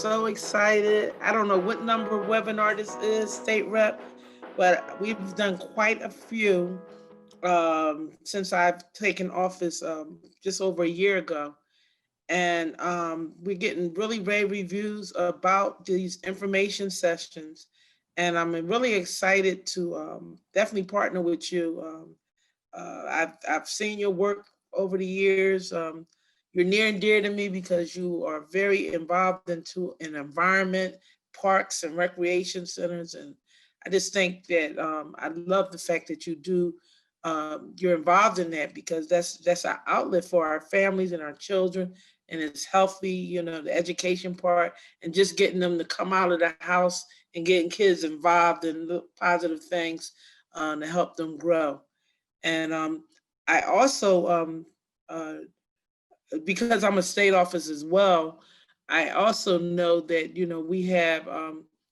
so excited. I don't know what number webinar this is, State Rep, but we've done quite a few since I've taken office just over a year ago. And we're getting really rave reviews about these information sessions. And I'm really excited to definitely partner with you. I've seen your work over the years. You're near and dear to me because you are very involved into an environment, parks and recreation centers, and I just think that I love the fact that you do. You're involved in that because that's our outlet for our families and our children, and it's healthy. The education part and just getting them to come out of the house and getting kids involved in the positive things to help them grow. And I also, because I'm a state office as well, I also know that we have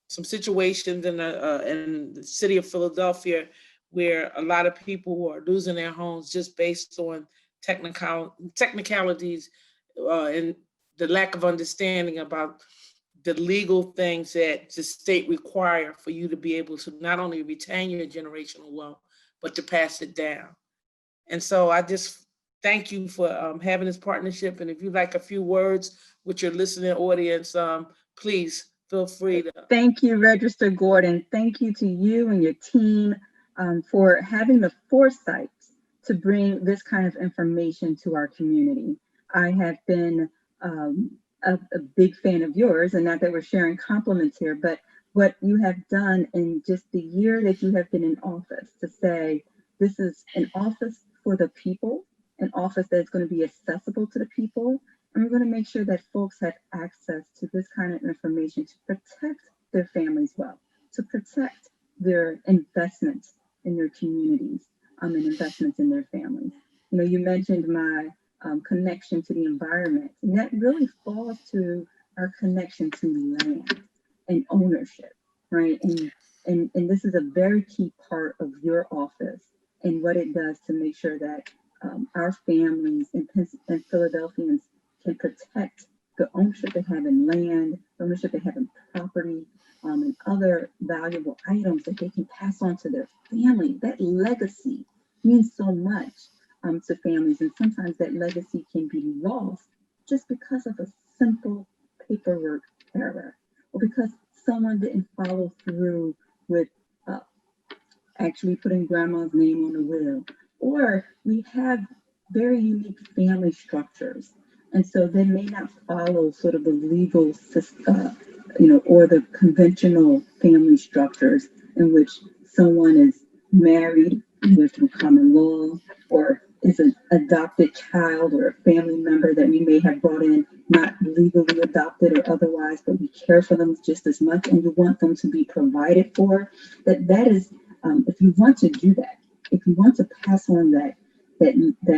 some situations in the city of Philadelphia where a lot of people who are losing their homes just based on technicalities and the lack of understanding about the legal things that the state require for you to be able to not only retain your generational wealth, but to pass it down. And so I just thank you for having this partnership. And if you'd like a few words with your listening audience, please feel free to. Thank you, Register Gordon. Thank you to you and your team for having the foresight to bring this kind of information to our community. I have been a big fan of yours, and not that we're sharing compliments here, but what you have done in just the year that you have been in office to say, this is an office for the people, an office that's going to be accessible to the people, and we're going to make sure that folks have access to this kind of information to protect their families well, to protect their investments in their communities and investments in their families. You mentioned my connection to the environment, and that really falls to our connection to land and ownership, right? And this is a very key part of your office and what it does to make sure that our families and Philadelphians can protect the ownership they have in land, the ownership they have in property, and other valuable items that they can pass on to their family. That legacy means so much to families, and sometimes that legacy can be lost just because of a simple paperwork error, or because someone didn't follow through with actually putting grandma's name on the will, or we have very unique family structures. And so they may not follow sort of the legal system, or the conventional family structures in which someone is married either through common law or is an adopted child or a family member that we may have brought in, not legally adopted or otherwise, but we care for them just as much and we want them to be provided for. That is, if you want to do that, if you want to pass on that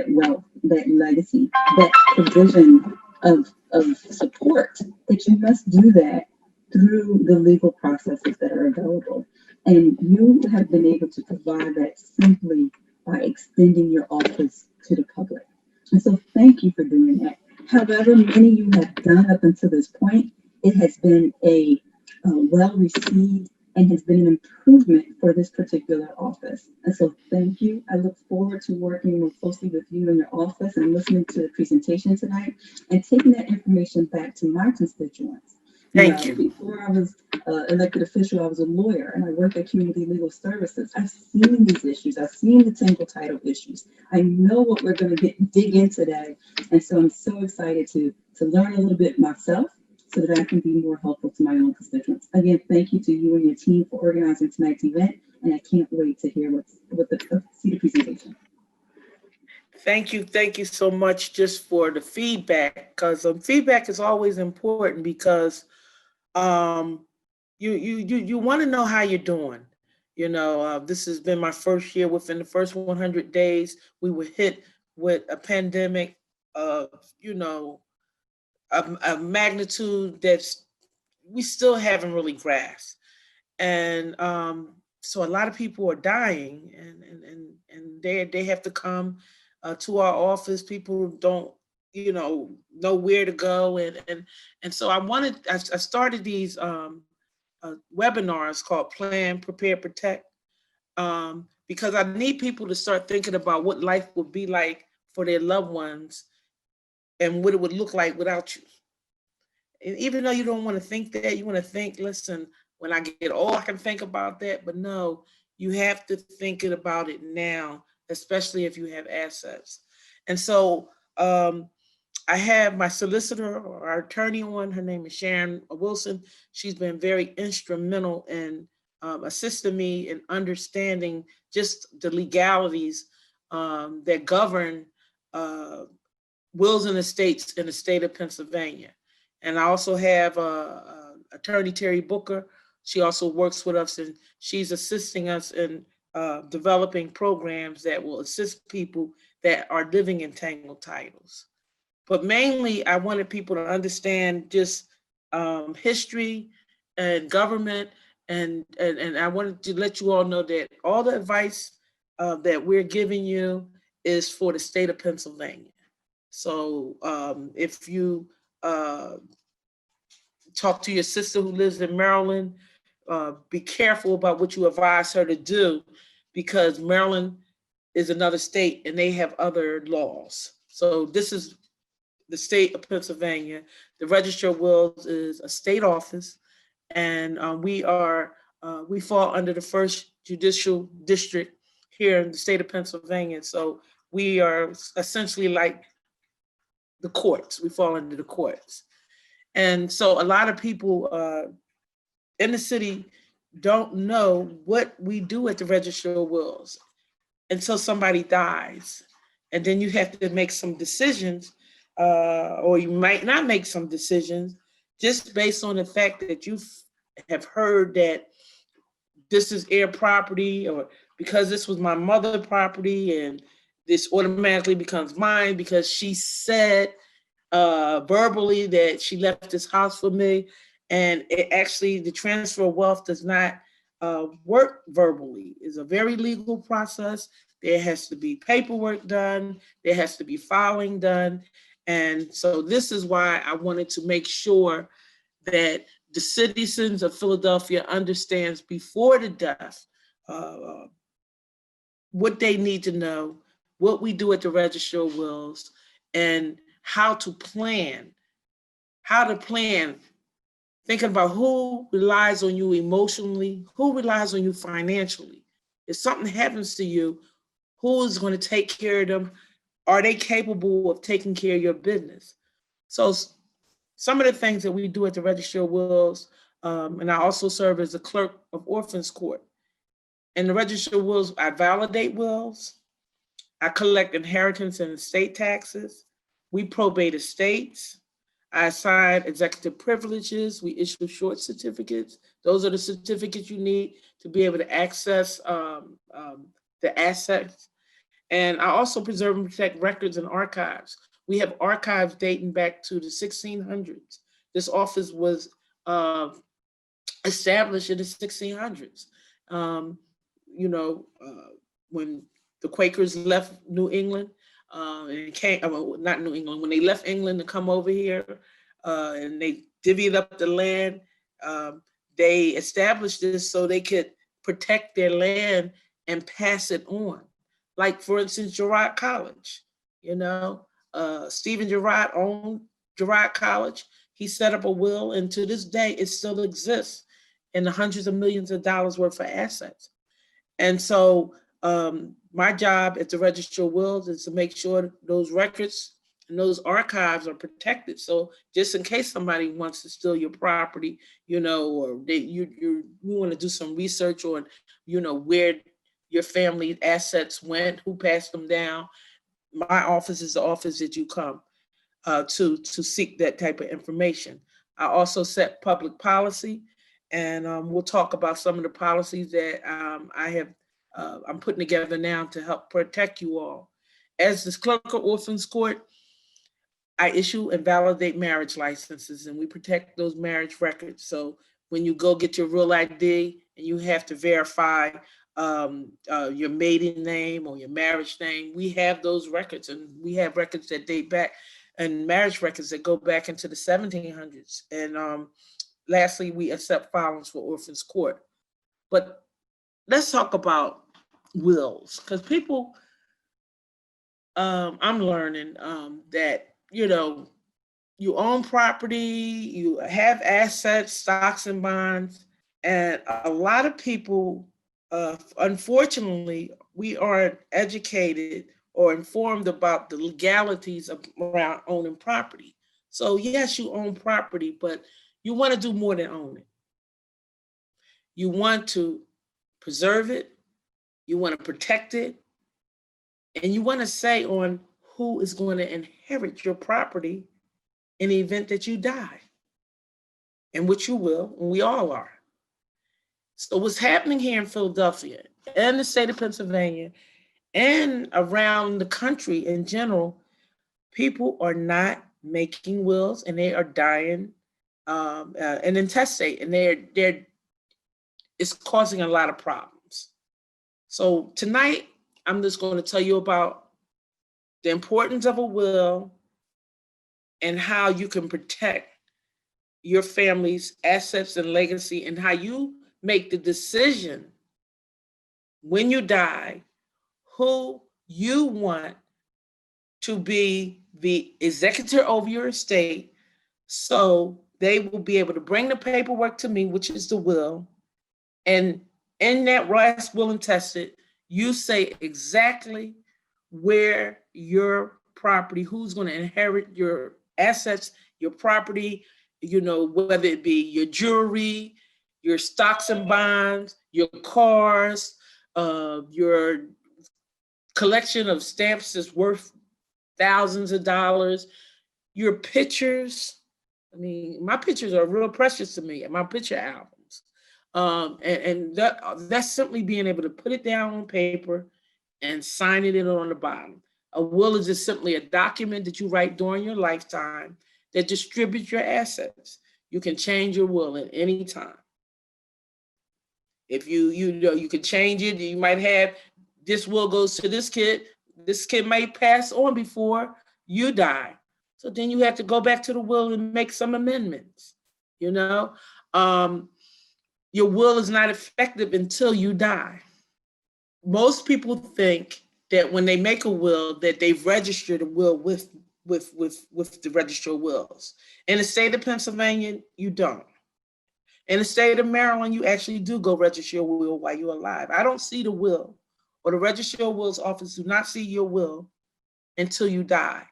wealth, that legacy, that provision of support, that you must do that through the legal processes that are available. And you have been able to provide that simply by extending your office to the public. And so thank you for doing that. However many you have done up until this point, it has been a well received and has been an improvement for this particular office. And so thank you. I look forward to working more closely with you in your office and listening to the presentation tonight and taking that information back to my constituents. Thank you. Before I was elected official, I was a lawyer and I worked at Community Legal Services. I've seen these issues. I've seen the tangle title issues. I know what we're going to dig in today. And so I'm so excited to learn a little bit myself so that I can be more helpful to my own constituents. Again, thank you to you and your team for organizing tonight's event. And I can't wait to hear see the presentation. Thank you so much just for the feedback, because feedback is always important because you want to know how you're doing. This has been my first year. Within the first 100 days, we were hit with a pandemic of, a magnitude that's we still haven't really grasped. And so a lot of people are dying, and they have to come to our office. People don't know where to go. And so I started these webinars called Plan, Prepare, Protect, because I need people to start thinking about what life would be like for their loved ones and what it would look like without you. And even though you don't want to think that, you want to think, listen, when I get old, I can think about that. But no, you have to think about it now, especially if you have assets. And so I have my solicitor or our attorney on. Her name is Sharon Wilson. She's been very instrumental in assisting me in understanding just the legalities that govern wills and estates in the state of Pennsylvania. And I also have attorney Terry Booker. She also works with us, and she's assisting us in developing programs that will assist people that are living in tangled titles. But mainly, I wanted people to understand just history and government, and I wanted to let you all know that all the advice that we're giving you is for the state of Pennsylvania. So if you talk to your sister who lives in Maryland, be careful about what you advise her to do, because Maryland is another state and they have other laws. So this is the state of Pennsylvania. The Register of Wills is a state office, and we fall under the first judicial district here in the state of Pennsylvania. So we are essentially like the courts. We fall under the courts. And so a lot of people in the city don't know what we do at the Register of Wills until somebody dies. And then you have to make some decisions, or you might not make some decisions just based on the fact that you have heard that this is heir property, or because this was my mother's property and this automatically becomes mine because she said verbally that she left this house for me. And it actually, the transfer of wealth does not work verbally. It's a very legal process. There has to be paperwork done. There has to be filing done. And so this is why I wanted to make sure that the citizens of Philadelphia understands before the death what they need to know, what we do at the Register of Wills, and how to plan, thinking about who relies on you emotionally, who relies on you financially. If something happens to you, who is going to take care of them? Are they capable of taking care of your business? So some of the things that we do at the Register of Wills, and I also serve as a clerk of Orphans Court. In the Register of Wills, I validate wills, I collect inheritance and estate taxes, we probate estates, I assign executive privileges, we issue short certificates. Those are the certificates you need to be able to access the assets. And I also preserve and protect records and archives. We have archives dating back to the 1600s. This office was established in the 1600s. When the Quakers left New England, and came, not New England, when they left England to come over here, and they divvied up the land, they established this so they could protect their land and pass it on. Like, for instance, Girard College, Stephen Girard owned Girard College. He set up a will, and to this day, it still exists in the hundreds of millions of dollars worth of assets. And so my job at the Register of Wills is to make sure those records and those archives are protected. So just in case somebody wants to steal your property, or you want to do some research on, where your family assets went, who passed them down, my office is the office that you come to seek that type of information. I also set public policy, and we'll talk about some of the policies that I'm putting together now to help protect you all. As this clerk of Orphans Court, I issue and validate marriage licenses, and we protect those marriage records. So when you go get your real ID and you have to verify your maiden name or your marriage name, we have those records, and we have records that date back and marriage records that go back into the 1700s. And lastly, we accept filings for orphans court. But let's talk about wills, because people, I'm learning that, you own property, you have assets, stocks and bonds, and a lot of people, unfortunately, we aren't educated or informed about the legalities around owning property. So yes, you own property, but you want to do more than own it. You want to preserve it, you want to protect it, and you want to say on who is going to inherit your property in the event that you die, and which you will, and we all are. So what's happening here in Philadelphia and the state of Pennsylvania and around the country in general, people are not making wills, and they are dying and intestate, and it's causing a lot of problems. So tonight, I'm just going to tell you about the importance of a will and how you can protect your family's assets and legacy, and how you make the decision when you die who you want to be the executor over your estate, so they will be able to bring the paperwork to me, which is the will. And in that last will and testament, you say exactly where your property, who's going to inherit your assets, your property, whether it be your jewelry, your stocks and bonds, your cars, your collection of stamps that's worth thousands of dollars, your pictures. I mean, my pictures are real precious to me, and my picture albums. And that's simply being able to put it down on paper and sign it in on the bottom. A will is just simply a document that you write during your lifetime that distributes your assets. You can change your will at any time. If you can change it, you might have this will goes to this kid. This kid may pass on before you die. So then you have to go back to the will and make some amendments. Your will is not effective until you die. Most people think that when they make a will that they've registered a will with the Register of Wills. In the state of Pennsylvania, you don't. In the state of Maryland, you actually do go register your will while you're alive. I don't see the will, or the Register of Wills office do not see your will until you die.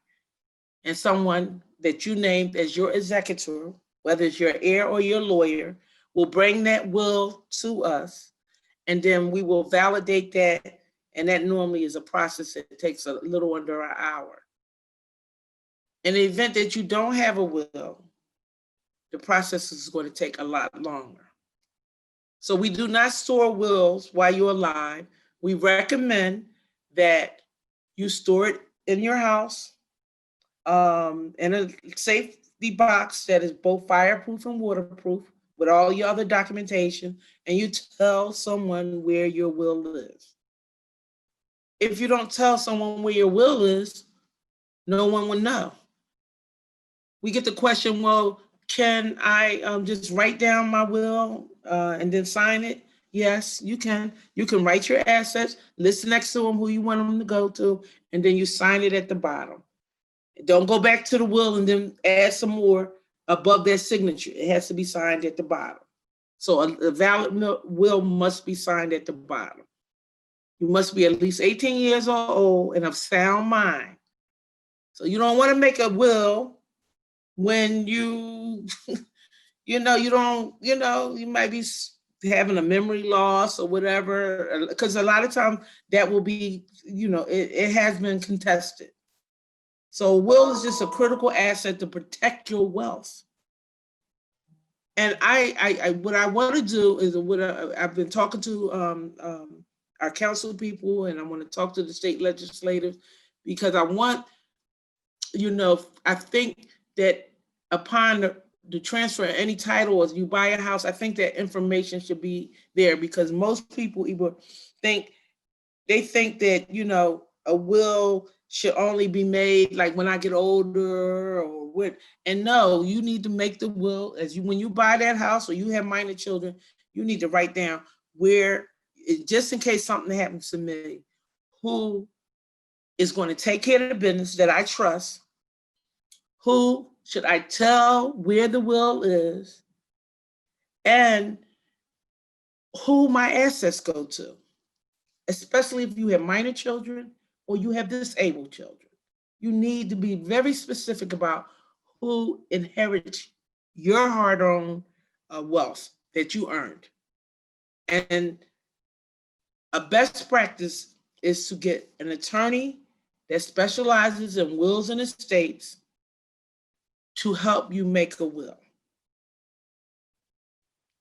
And someone that you named as your executor, whether it's your heir or your lawyer, will bring that will to us, and then we will validate that. And that normally is a process that takes a little under an hour. In the event that you don't have a will, the process is going to take a lot longer. So we do not store wills while you're alive. We recommend that you store it in your house, in a safety box that is both fireproof and waterproof, with all your other documentation, and you tell someone where your will is. If you don't tell someone where your will is, no one will know. We get the question, well, can I just write down my will and then sign it? Yes, you can. You can write your assets, list next to them who you want them to go to, and then you sign it at the bottom. Don't go back to the will and then add some more above their signature. It has to be signed at the bottom. So a valid will must be signed at the bottom. You must be at least 18 years old and of sound mind. So you don't want to make a will when you you might be having a memory loss or whatever, because a lot of times that will be, it has been contested. So will is just a critical asset to protect your wealth. And I what I want to do is I've been talking to our council people, and I want to talk to the state legislators, because I want, I think that upon the transfer of any title, as you buy a house, I think that information should be there, because most people either think that, a will should only be made like when I get older or what. And no, you need to make the will when you buy that house or you have minor children, you need to write down where, just in case something happens to me, who is going to take care of the business that I trust, who should I tell where the will is, and who my assets go to, especially if you have minor children or you have disabled children. You need to be very specific about who inherits your hard-earned wealth that you earned. And a best practice is to get an attorney that specializes in wills and estates to help you make a will.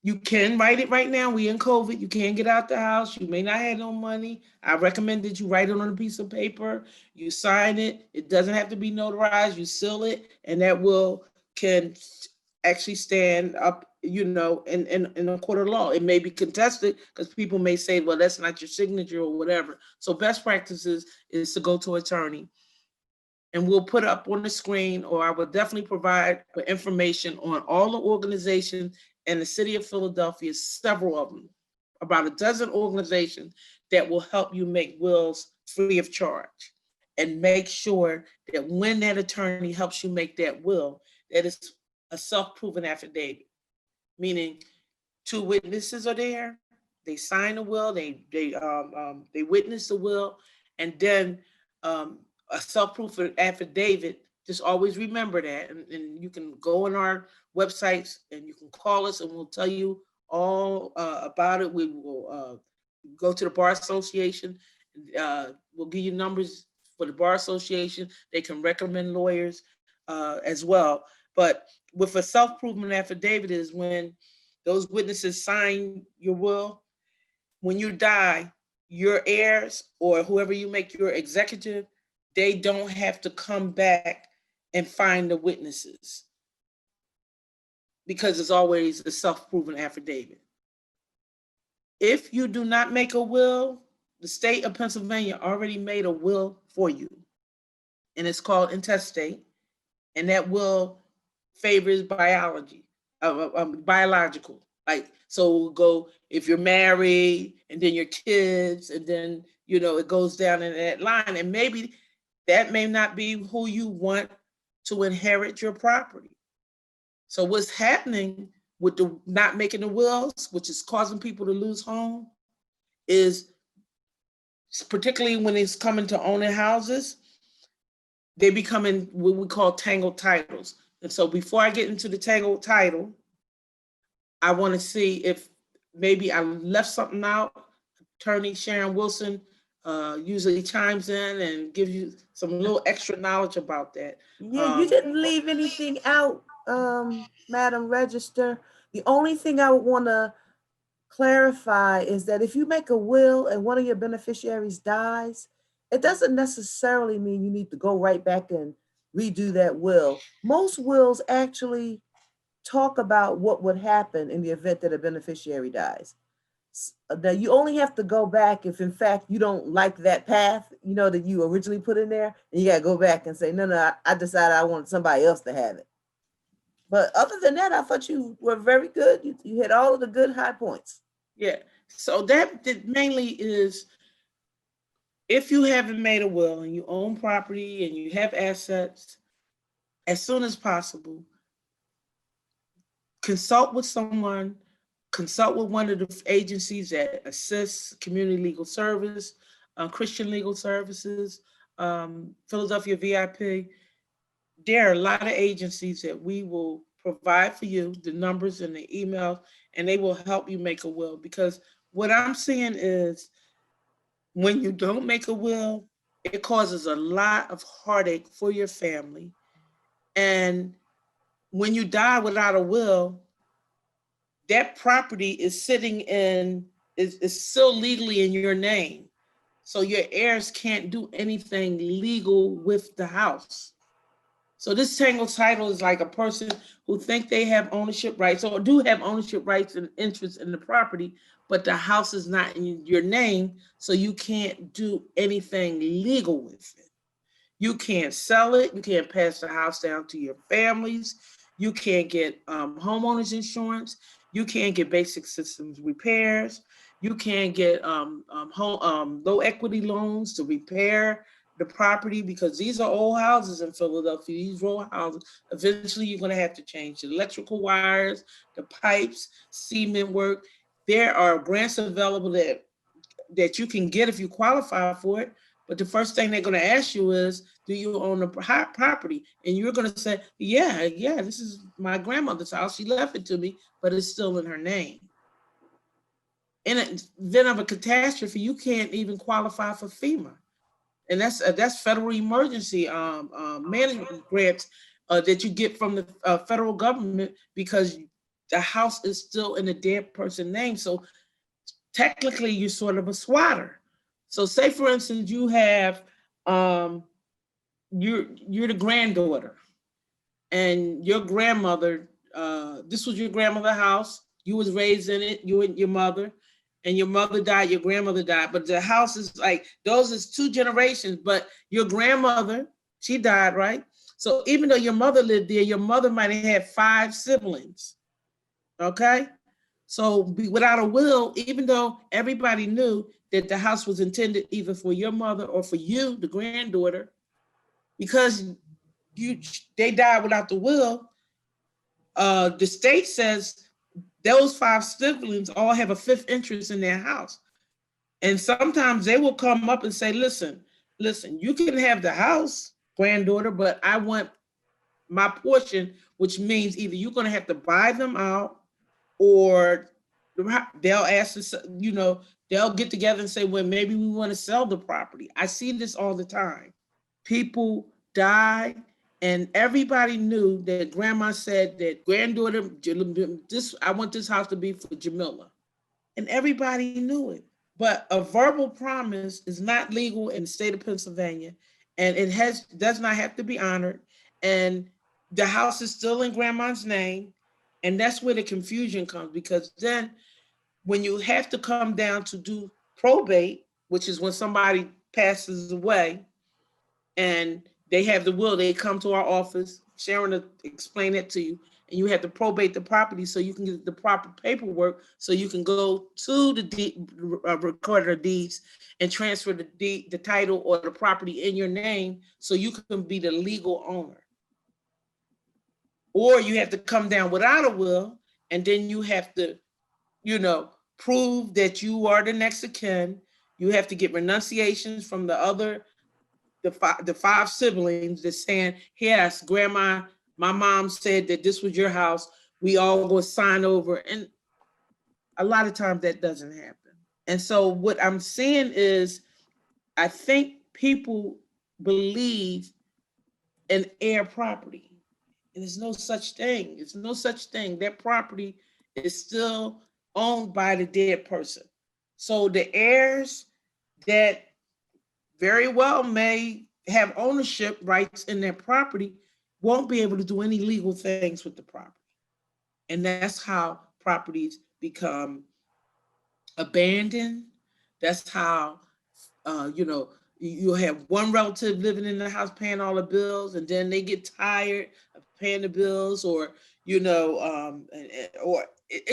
You can write it right now. We in COVID. You can't get out the house. You may not have no money. I recommend that you write it on a piece of paper. You sign it. It doesn't have to be notarized. You seal it, and that will can actually stand up, in a court of law. It may be contested because people may say, well, that's not your signature or whatever. So best practices is to go to an attorney. And we'll put up on the screen, or I will definitely provide information on all the organizations in the city of Philadelphia, several of them, about a dozen organizations that will help you make wills free of charge. And make sure that when that attorney helps you make that will, that it's a self-proven affidavit, meaning two witnesses are there, they sign the will, they witness the will, and then a self-proof affidavit. Just always remember that, and you can go on our websites and you can call us and we'll tell you all about it. We will go to the Bar Association. We'll give you numbers for the Bar Association. They can recommend lawyers as well. But with a self-proven affidavit is when those witnesses sign your will. When you die, your heirs or whoever you make your executive, they don't have to come back and find the witnesses because it's always a self-proven affidavit. If you do not make a will, the state of Pennsylvania already made a will for you, and it's called intestate, and that will favors biological. Like, so we'll go if you're married and then your kids, and then, it goes down in that line, and maybe that may not be who you want to inherit your property. So what's happening with the not making the wills, which is causing people to lose home, is particularly when it's coming to owning houses, they becoming what we call tangled titles. And so before I get into the tangled title, I want to see if maybe I left something out. Attorney Sharon Wilson usually chimes in and gives you some little extra knowledge about that. Yeah, you didn't leave anything out, Madam Register. The only thing I would want to clarify is that if you make a will and one of your beneficiaries dies, it doesn't necessarily mean you need to go right back and redo that will. Most wills actually talk about what would happen in the event that a beneficiary dies. That you only have to go back if in fact you don't like that path, that you originally put in there, and you got to go back and say, no, I decided I want somebody else to have it. But other than that, I thought you were very good. You hit all of the good high points. Yeah, so that mainly is if you haven't made a will and you own property and you have assets, as soon as possible, consult with someone, consult with one of the agencies that assists Community Legal Service, Christian Legal Services, Philadelphia VIP. There are a lot of agencies that we will provide for you the numbers and the emails, and they will help you make a will. Because what I'm seeing is when you don't make a will, it causes a lot of heartache for your family. And when you die without a will, that property is sitting is still legally in your name. So your heirs can't do anything legal with the house. So this tangled title is like a person who think they have ownership rights or do have ownership rights and interest in the property, but the house is not in your name, so you can't do anything legal with it. You can't sell it. You can't pass the house down to your families. You can't get homeowners insurance. You can't get basic systems repairs. You can't get low equity loans to repair the property, because these are old houses in Philadelphia, these row houses. Eventually, you're going to have to change the electrical wires, the pipes, cement work. There are grants available that you can get if you qualify for it. But the first thing they're going to ask you is, do you own the property? And you're going to say, yeah, this is my grandmother's house. She left it to me, but it's still in her name. In an event of a catastrophe, you can't even qualify for FEMA. And that's federal emergency management grants that you get from the federal government, because the house is still in a dead person's name. So technically, you're sort of a swatter. So say, for instance, you have, you're the granddaughter, and your grandmother, this was your grandmother's house. You was raised in it, you and your mother died, your grandmother died. But the house is like, those is 2 generations, but your grandmother, she died, right? So even though your mother lived there, your mother might have had 5 siblings, okay? So without a will, even though everybody knew that the house was intended either for your mother or for you, the granddaughter, because they died without the will, the state says those 5 siblings all have a 5th interest in their house. And sometimes they will come up and say, listen, you can have the house, granddaughter, but I want my portion, which means either you're going to have to buy them out, or they'll ask us, they'll get together and say, well, maybe we want to sell the property. I see this all the time. People die, and everybody knew that grandma said that granddaughter, I want this house to be for Jamila. And everybody knew it. But a verbal promise is not legal in the state of Pennsylvania, and it does not have to be honored. And the house is still in grandma's name. And that's where the confusion comes, because then when you have to come down to do probate, which is when somebody passes away and they have the will, they come to our office, Sharon will explain it to you, and you have to probate the property so you can get the proper paperwork, so you can go to the recorder of deeds and transfer the title or the property in your name so you can be the legal owner. Or you have to come down without a will, and then you have to, prove that you are the next of kin. You have to get renunciations from the 5 siblings that's saying, yes, grandma, my mom said that this was your house. We all go sign over. And a lot of times that doesn't happen. And so what I'm saying is, I think people believe in heir property. And there's no such thing. There's no such thing. That property is still owned by the dead person. So the heirs that very well may have ownership rights in their property won't be able to do any legal things with the property. And that's how properties become abandoned. That's how, you'll have one relative living in the house paying all the bills, and then they get tired of paying the bills, or it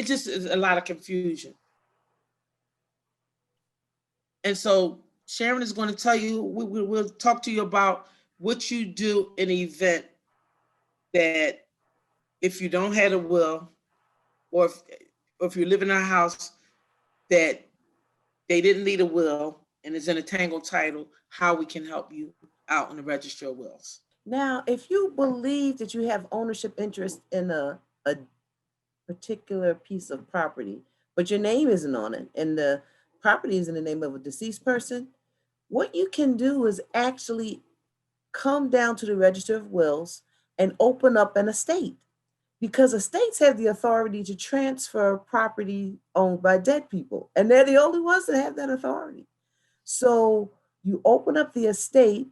just is a lot of confusion. And so Sharon is going to tell you, we'll talk to you about what you do in an event that if you don't have a will, or if you live in a house that they didn't leave a will and is in a tangled title, how we can help you out in the Register of Wills. Now, if you believe that you have ownership interest in a particular piece of property, but your name isn't on it, and the property is in the name of a deceased person, what you can do is actually come down to the Register of Wills and open up an estate, because estates have the authority to transfer property owned by dead people, and they're the only ones that have that authority. So you open up the estate.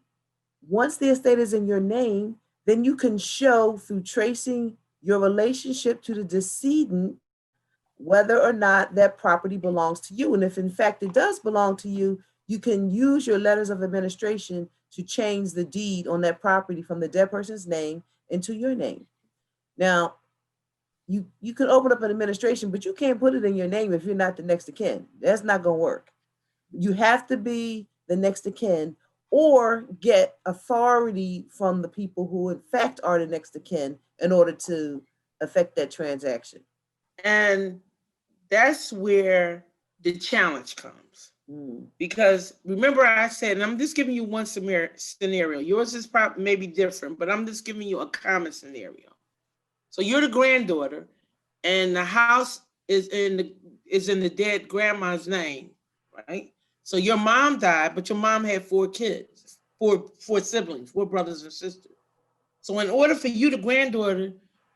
Once the estate is in your name, then you can show, through tracing your relationship to the decedent, whether or not that property belongs to you. And if in fact it does belong to you, you can use your letters of administration to change the deed on that property from the dead person's name into your name. Now, you could open up an administration, but you can't put it in your name if you're not the next of kin. That's not going to work. You have to be the next of kin or get authority from the people who in fact are the next of kin in order to affect that transaction. And that's where the challenge comes. Because remember I said, and I'm just giving you one scenario. Yours is probably maybe different, but I'm just giving you a common scenario. So you're the granddaughter, and the house is in the dead grandma's name, right? So your mom died, but your mom had 4 kids, four siblings, 4 brothers and sisters. So in order for you, the granddaughter,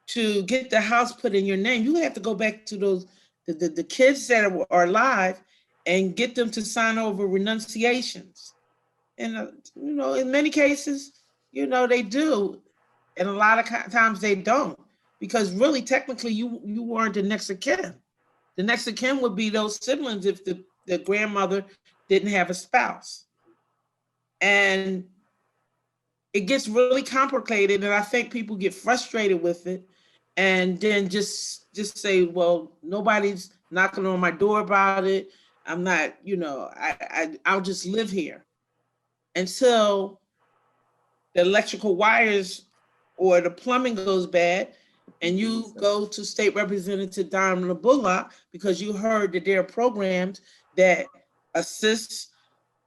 to get the house put in your name, you have to go back to those the kids that are alive and get them to sign over renunciations. And in many cases, they do, and a lot of times they don't, because really, technically, you weren't the next of kin. The next of kin would be those siblings if the grandmother didn't have a spouse. And it gets really complicated, and I think people get frustrated with it, and then just say, well, nobody's knocking on my door about it. I'm not, I'll just live here until the electrical wires or the plumbing goes bad, and you go to State Representative Donna Bullock because you heard that there are programs that assist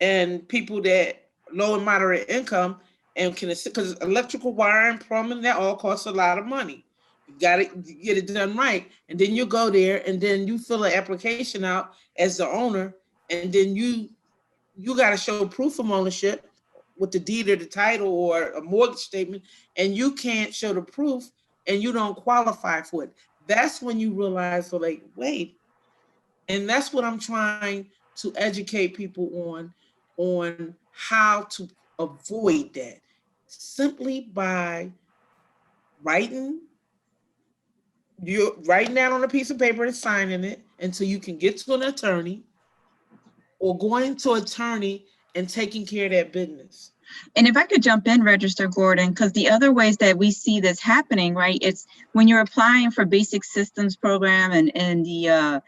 and people that low and moderate income and can assist, because electrical wiring, plumbing, that all costs a lot of money. You got to get it done right. And then you go there and then you fill an application out as the owner, and then you got to show proof of ownership with the deed or the title or a mortgage statement, and you can't show the proof and you don't qualify for it. That's when you realize, so like, wait. And that's what I'm trying to educate people on how to avoid that, simply by writing down on a piece of paper and signing it until you can get to an attorney, or going to an attorney and taking care of that business. And if I could jump in, Register Gordon, because the other ways that we see this happening, right, it's when you're applying for basic systems program and the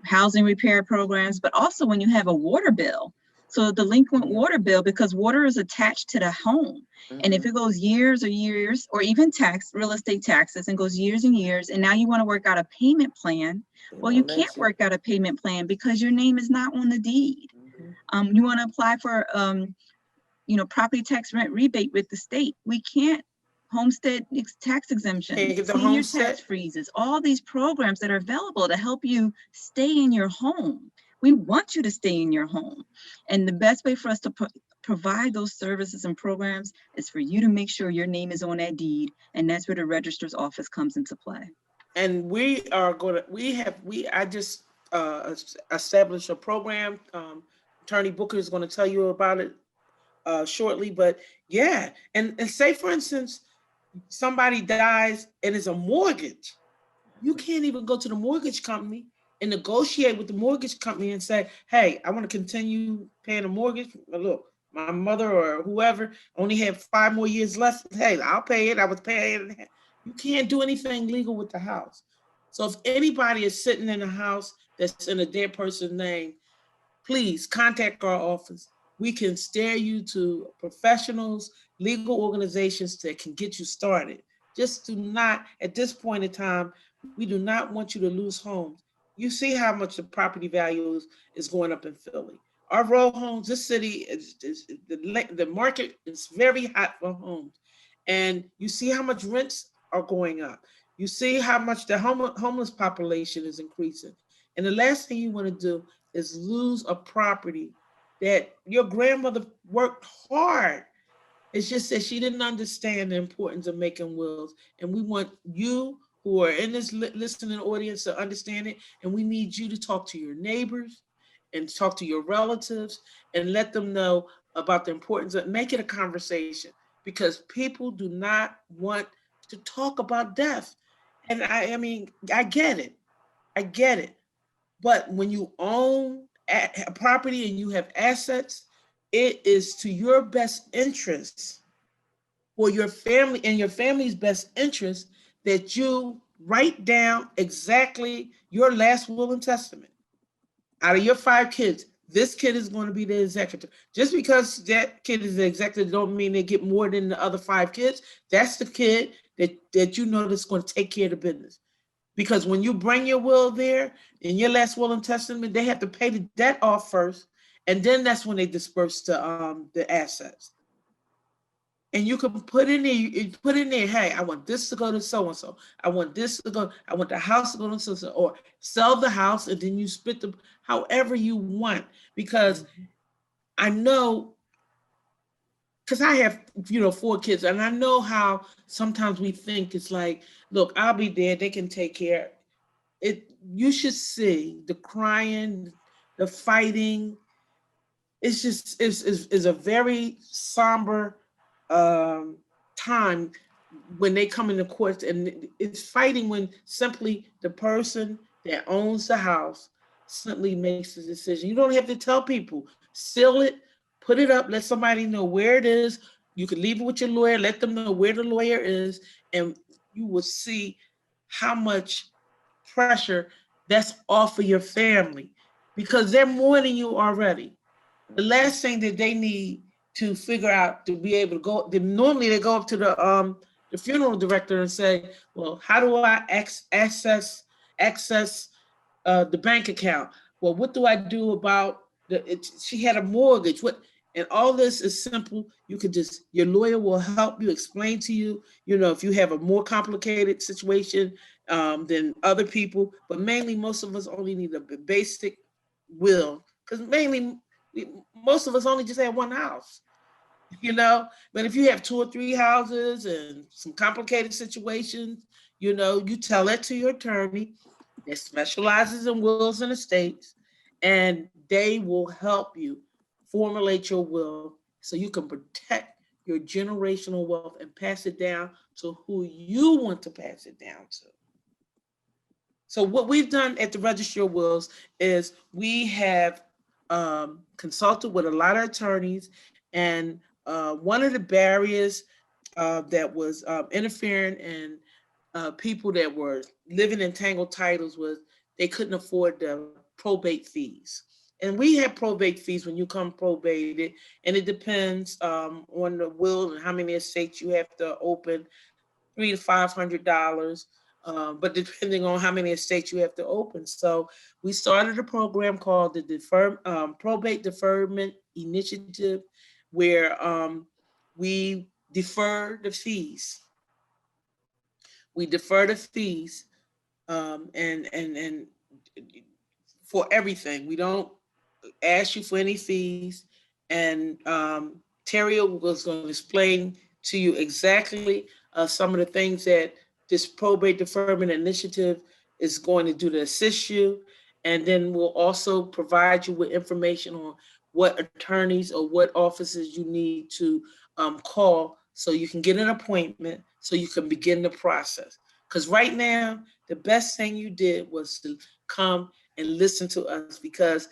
housing repair programs, but also when you have a water bill. So the delinquent water bill, because water is attached to the home. And if it goes years or years, or even real estate taxes, and goes years and years, and now you want to work out a payment plan, well, you can't work out a payment plan because your name is not on the deed. You want to apply for property tax rent rebate with the state. We can't. Homestead tax exemption, senior tax freezes, all these programs that are available to help you stay in your home. We want you to stay in your home. And the best way for us to provide those services and programs is for you to make sure your name is on that deed. And that's where the registrar's office comes into play. And I just established a program. Attorney Booker is going to tell you about it shortly, but yeah. And say, for instance, somebody dies and it's a mortgage. You can't even go to the mortgage company and negotiate with the mortgage company and say, hey, I want to continue paying the mortgage. Look, my mother or whoever only had 5 more years left. Hey, I'll pay it. I was paying it. You can't do anything legal with the house. So if anybody is sitting in a house that's in a dead person's name, please contact our office. We can steer you to professionals, legal organizations that can get you started. Just do not, at this point in time, we do not want you to lose homes. You see how much the property value is going up in Philly. Our row homes, this city, the market is very hot for homes. And you see how much rents are going up. You see how much the homeless population is increasing. And the last thing you want to do is lose a property that your grandmother worked hard. It's just that she didn't understand the importance of making wills. And we want you who are in this listening audience to understand it. And we need you to talk to your neighbors and talk to your relatives and let them know about the importance of, make it a conversation, because people do not want to talk about death. And I mean, I get it. I get it. But when you own a property and you have assets, it is to your best interest, for your family and your family's best interest, that you write down exactly your last will and testament. Out of your 5 kids, this kid is going to be the executor. Just because that kid is the executor don't mean they get more than the other 5 kids. That's the kid that you know that's going to take care of the business. Because when you bring your will there, in your last will and testament, they have to pay the debt off first, and then that's when they disperse the assets. And you can put in there, hey, I want this to go to so and so. I want this to go. I want the house to go to so and so, or sell the house and then you split them however you want. Because I know, because I have 4 kids, and I know how sometimes we think it's like, look, I'll be there. They can take care. You should see the crying, the fighting. It's just is a very somber time when they come into court, and it's fighting when simply the person that owns the house simply makes the decision. You don't have to tell people. Seal it, put it up, let somebody know where it is. You can leave it with your lawyer, let them know where the lawyer is, and you will see how much pressure that's off of your family, because they're mourning you already. The last thing that they need to figure out to be able to go, normally they go up to the funeral director and say, well, how do I access the bank account? Well, what do I do about she had a mortgage? What? And all this is simple. You could just, your lawyer will help you, explain to you, if you have a more complicated situation than other people. But mainly, most of us only need a basic will, because mainly most of us only just have one house. But if you have 2 or 3 houses and some complicated situations, you tell that to your attorney that specializes in wills and estates, and they will help you formulate your will so you can protect your generational wealth and pass it down to who you want to pass it down to. So what we've done at the Register of Wills is we have consulted with a lot of attorneys, and one of the barriers that was interfering in people that were living in tangled titles was they couldn't afford the probate fees. And we have probate fees when you come probated, and it depends on the will and how many estates you have to open, $300 to $500. But depending on how many estates you have to open. So we started a program called the Probate Deferment Initiative, where we defer the fees. We defer the fees and for everything. We don't ask you for any fees. And Terry was going to explain to you exactly some of the things that this probate deferment initiative is going to do to assist you. And then we'll also provide you with information on what attorneys or what offices you need to call so you can get an appointment, so you can begin the process. Because right now, the best thing you did was to come and listen to us, because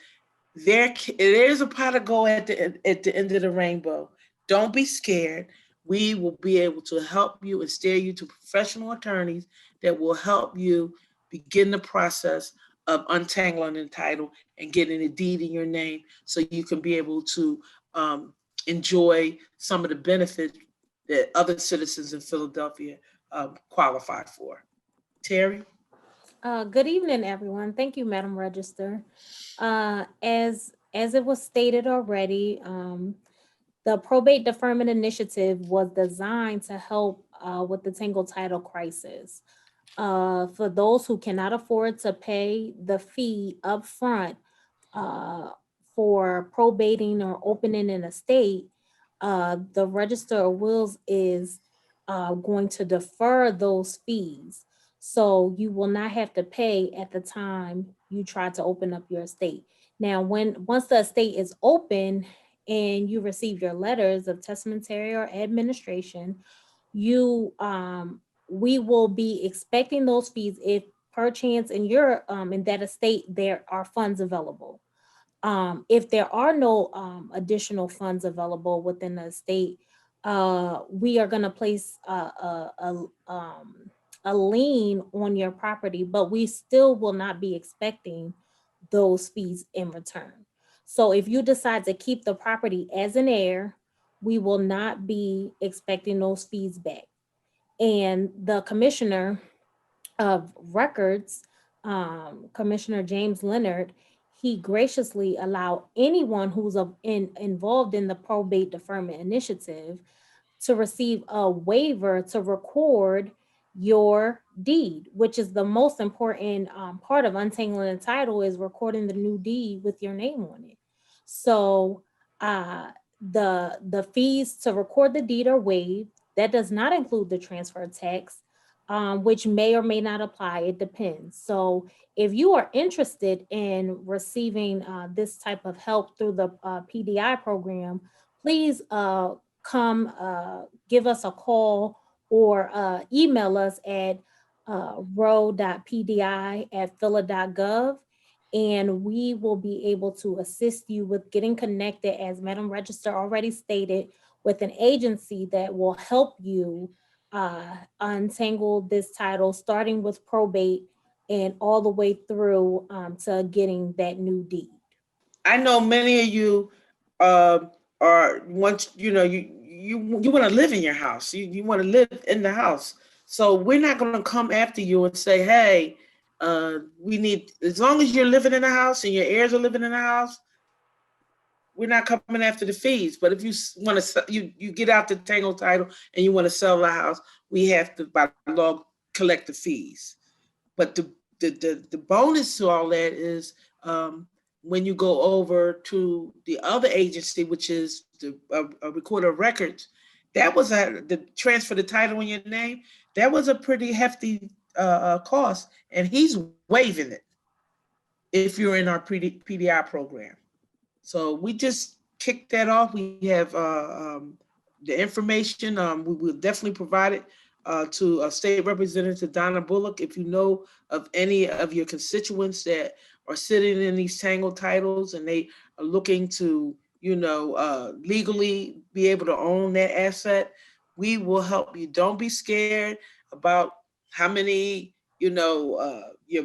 there's a pot of gold at the end of the rainbow. Don't be scared. We will be able to help you and steer you to professional attorneys that will help you begin the process of untangling the title and getting a deed in your name, so you can be able to enjoy some of the benefits that other citizens in Philadelphia qualify for. Terry? Good evening, everyone. Thank you, Madam Register. As it was stated already, the Probate Deferment Initiative was designed to help with the tangled title crisis. For those who cannot afford to pay the fee up front for probating or opening an estate, the Register of Wills is going to defer those fees. So you will not have to pay at the time you try to open up your estate. Now, once the estate is open and you receive your letters of testamentary or administration, we will be expecting those fees if perchance in your in that estate there are funds available. If there are no additional funds available within the estate, we are going to place a lien on your property, but we still will not be expecting those fees in return. So if you decide to keep the property as an heir, we will not be expecting those fees back. And the commissioner of records, Commissioner James Leonard, he graciously allowed anyone who's involved in the probate deferment initiative to receive a waiver to record your deed, which is the most important part of untangling the title, is recording the new deed with your name on it. So the fees to record the deed are waived. That does not include the transfer tax, which may or may not apply. It depends. So if you are interested in receiving this type of help through the PDI program, please come give us a call or email us at row.pdi@phila.gov, and we will be able to assist you with getting connected, as Madam Register already stated, with an agency that will help you untangle this title, starting with probate and all the way through to getting that new deed. I know many of you are once you want to live in your house. You want to live in the house. So we're not going to come after you and say, hey, we need, as long as you're living in the house and your heirs are living in the house, we're not coming after the fees. But if you want to, you get out the tangle title and you want to sell the house, we have to, by law, collect the fees. But the bonus to all that is when you go over to the other agency, which is the recorder of records, that was the transfer the title in your name. That was a pretty hefty cost, and he's waiving it if you're in our PDI program. So we just kicked that off. We have the information. We will definitely provide it to State Representative Donna Bullock. If you know of any of your constituents that are sitting in these tangled titles and they are looking to, legally be able to own that asset, we will help you. Don't be scared about how many, your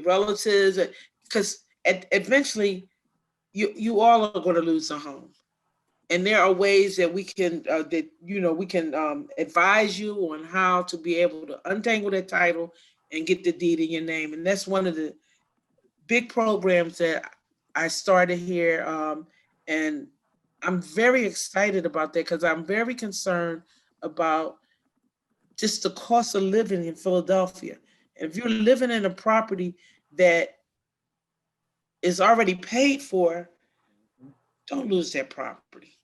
relatives, because eventually you all are going to lose a home. And there are ways that we can, advise you on how to be able to untangle that title and get the deed in your name. And that's one of the big programs that I started here. And I'm very excited about that because I'm very concerned about just the cost of living in Philadelphia. If you're living in a property that is already paid for, don't lose that property.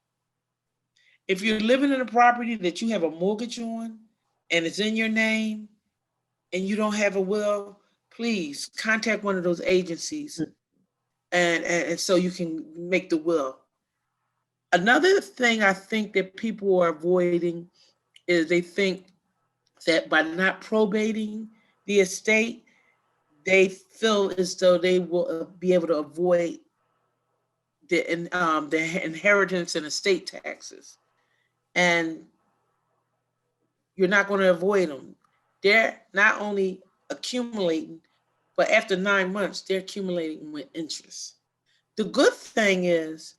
If you're living in a property that you have a mortgage on and it's in your name and you don't have a will, please contact one of those agencies and so you can make the will. Another thing I think that people are avoiding is they think that by not probating the estate, they feel as though they will be able to avoid the inheritance and estate taxes. And you're not going to avoid them. They're not only accumulating, but after 9 months, they're accumulating with interest. The good thing is,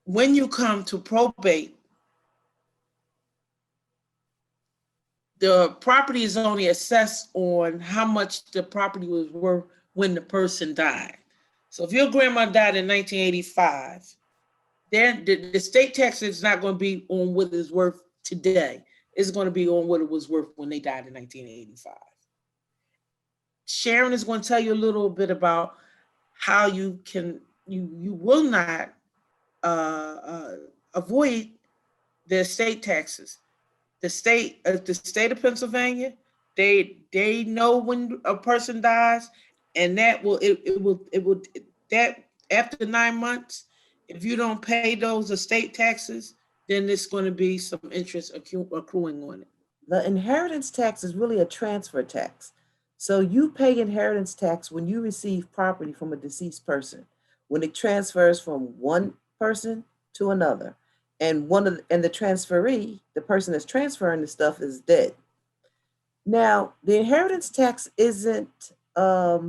when you come to probate, the property is only assessed on how much the property was worth when the person died. So if your grandma died in 1985, the state tax is not going to be on what it's worth today. It's going to be on what it was worth when they died in 1985. Sharon is going to tell you a little bit about how you will not avoid the estate taxes. The state of Pennsylvania, they know when a person dies, and that after 9 months, if you don't pay those estate taxes, then there's going to be some interest accruing on it. The inheritance tax is really a transfer tax. So you pay inheritance tax when you receive property from a deceased person, when it transfers from one person to another, and the transferee, the person that's transferring the stuff, is dead. Now, the inheritance tax isn't a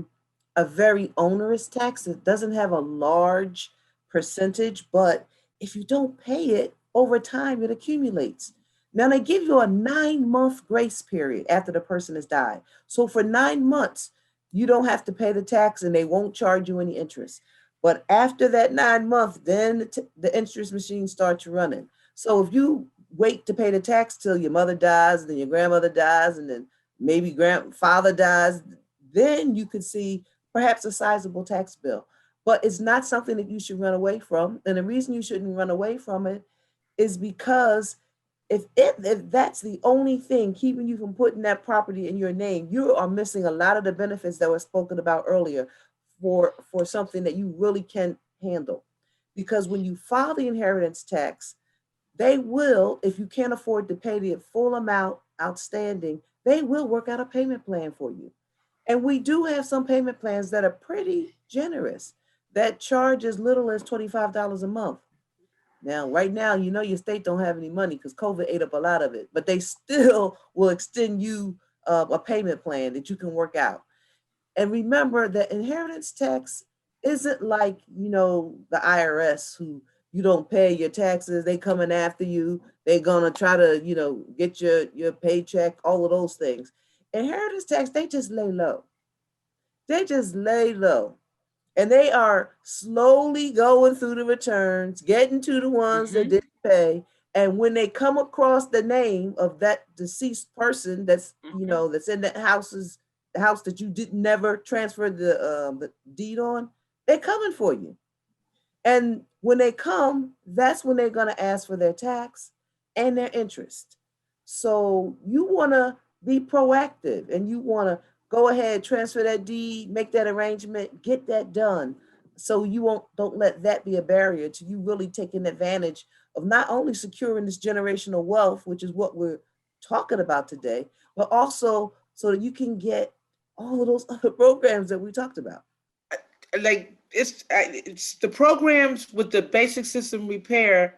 very onerous tax. It doesn't have a large percentage, but if you don't pay it over time, it accumulates. Now, they give you a 9-month grace period after the person has died. So for 9 months, you don't have to pay the tax and they won't charge you any interest. But after that 9 month, then the interest machine starts running. So if you wait to pay the tax till your mother dies, and then your grandmother dies, and then maybe grandfather dies, then you could see perhaps a sizable tax bill. But it's not something that you should run away from. And the reason you shouldn't run away from it is because if that's the only thing keeping you from putting that property in your name, you are missing a lot of the benefits that were spoken about earlier for something that you really can handle. Because when you file the inheritance tax, they will, if you can't afford to pay the full amount outstanding, they will work out a payment plan for you. And we do have some payment plans that are pretty generous, that charge as little as $25 a month. Now, right now, you know your state don't have any money because COVID ate up a lot of it, but they still will extend you a payment plan that you can work out. And remember that inheritance tax isn't like, the IRS, who you don't pay your taxes, they coming after you, they're gonna try to, get your paycheck, all of those things. Inheritance tax, they just lay low. They just lay low. And they are slowly going through the returns, getting to the ones that didn't pay. And when they come across the name of that deceased person that's, that's in the house that you did never transfer the deed on, they're coming for you. And when they come, that's when they're going to ask for their tax and their interest. So you want to be proactive and you want to go ahead, transfer that deed, make that arrangement, get that done. So you don't let that be a barrier to you really taking advantage of not only securing this generational wealth, which is what we're talking about today, but also so that you can get all of those other programs that we talked about. Like it's the programs with the basic system repair.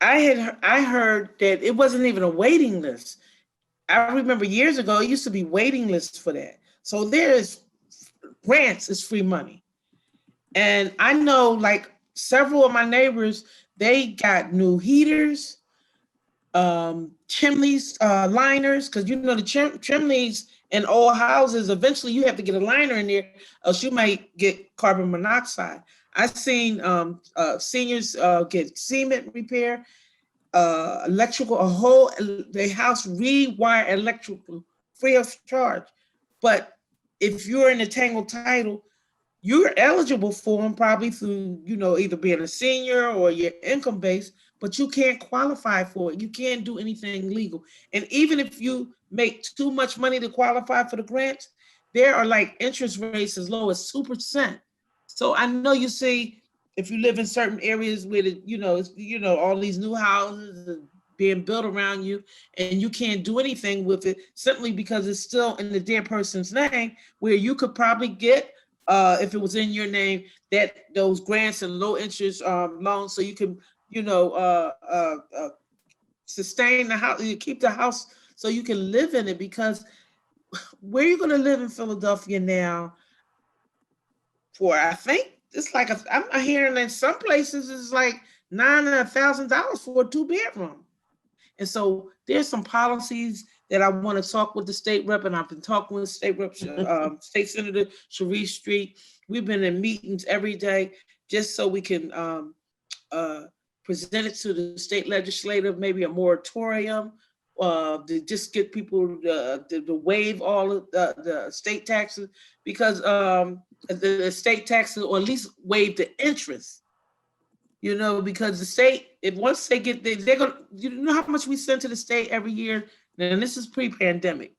I heard that it wasn't even a waiting list. I remember years ago, it used to be waiting lists for that. So there's grants is free money. And I know like several of my neighbors, they got new heaters, chimneys, liners, because the chimneys in old houses, eventually you have to get a liner in there, else you might get carbon monoxide. I've seen seniors get cement repair, electrical, the house rewire electrical free of charge. But if you're in a tangled title, you're eligible for them probably through, either being a senior or your income base, but you can't qualify for it. You can't do anything legal. And even if you make too much money to qualify for the grants, there are like interest rates as low as 2%. So I know you see, if you live in certain areas where all these new houses being built around you and you can't do anything with it simply because it's still in the dead person's name, where you could probably get, if it was in your name, that those grants and low interest loans, so you can, sustain the house, you keep the house so you can live in it. Because where are you going to live in Philadelphia now for, I think it's like, I'm hearing that some places it's like $9,000 for a 2-bedroom. And so there's some policies that I want to talk with the state rep, and I've been talking with State Rep, State Senator Sharice Street. We've been in meetings every day just so we can present it to the state legislative, maybe a moratorium, to just get people to waive all of the state taxes, because the state taxes, or at least waive the interest. Because the state, if once they get, they're going to, how much we send to the state every year, and this is pre-pandemic,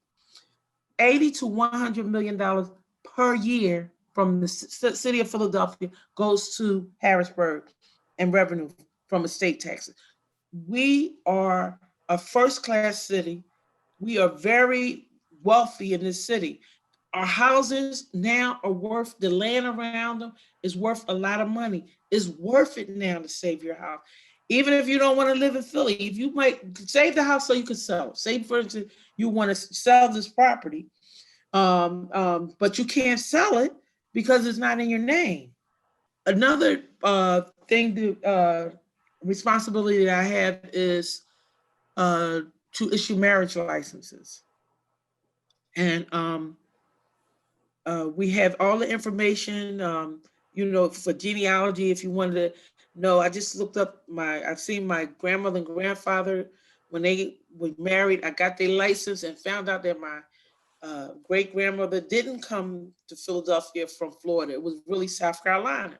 $80 to $100 million per year from the city of Philadelphia goes to Harrisburg and revenue from estate taxes. We are a first-class city. We are very wealthy in this city. Our houses now are worth, the land around them is worth a lot of money. It's worth it now to save your house. Even if you don't want to live in Philly, if you might save the house so you can sell. Say, for instance, you want to sell this property, but you can't sell it because it's not in your name. Another responsibility that I have is to issue marriage licenses. And we have all the information, for genealogy, if you wanted to know. I just looked up I've seen my grandmother and grandfather when they were married. I got their license and found out that my great grandmother didn't come to Philadelphia from Florida. It was really South Carolina.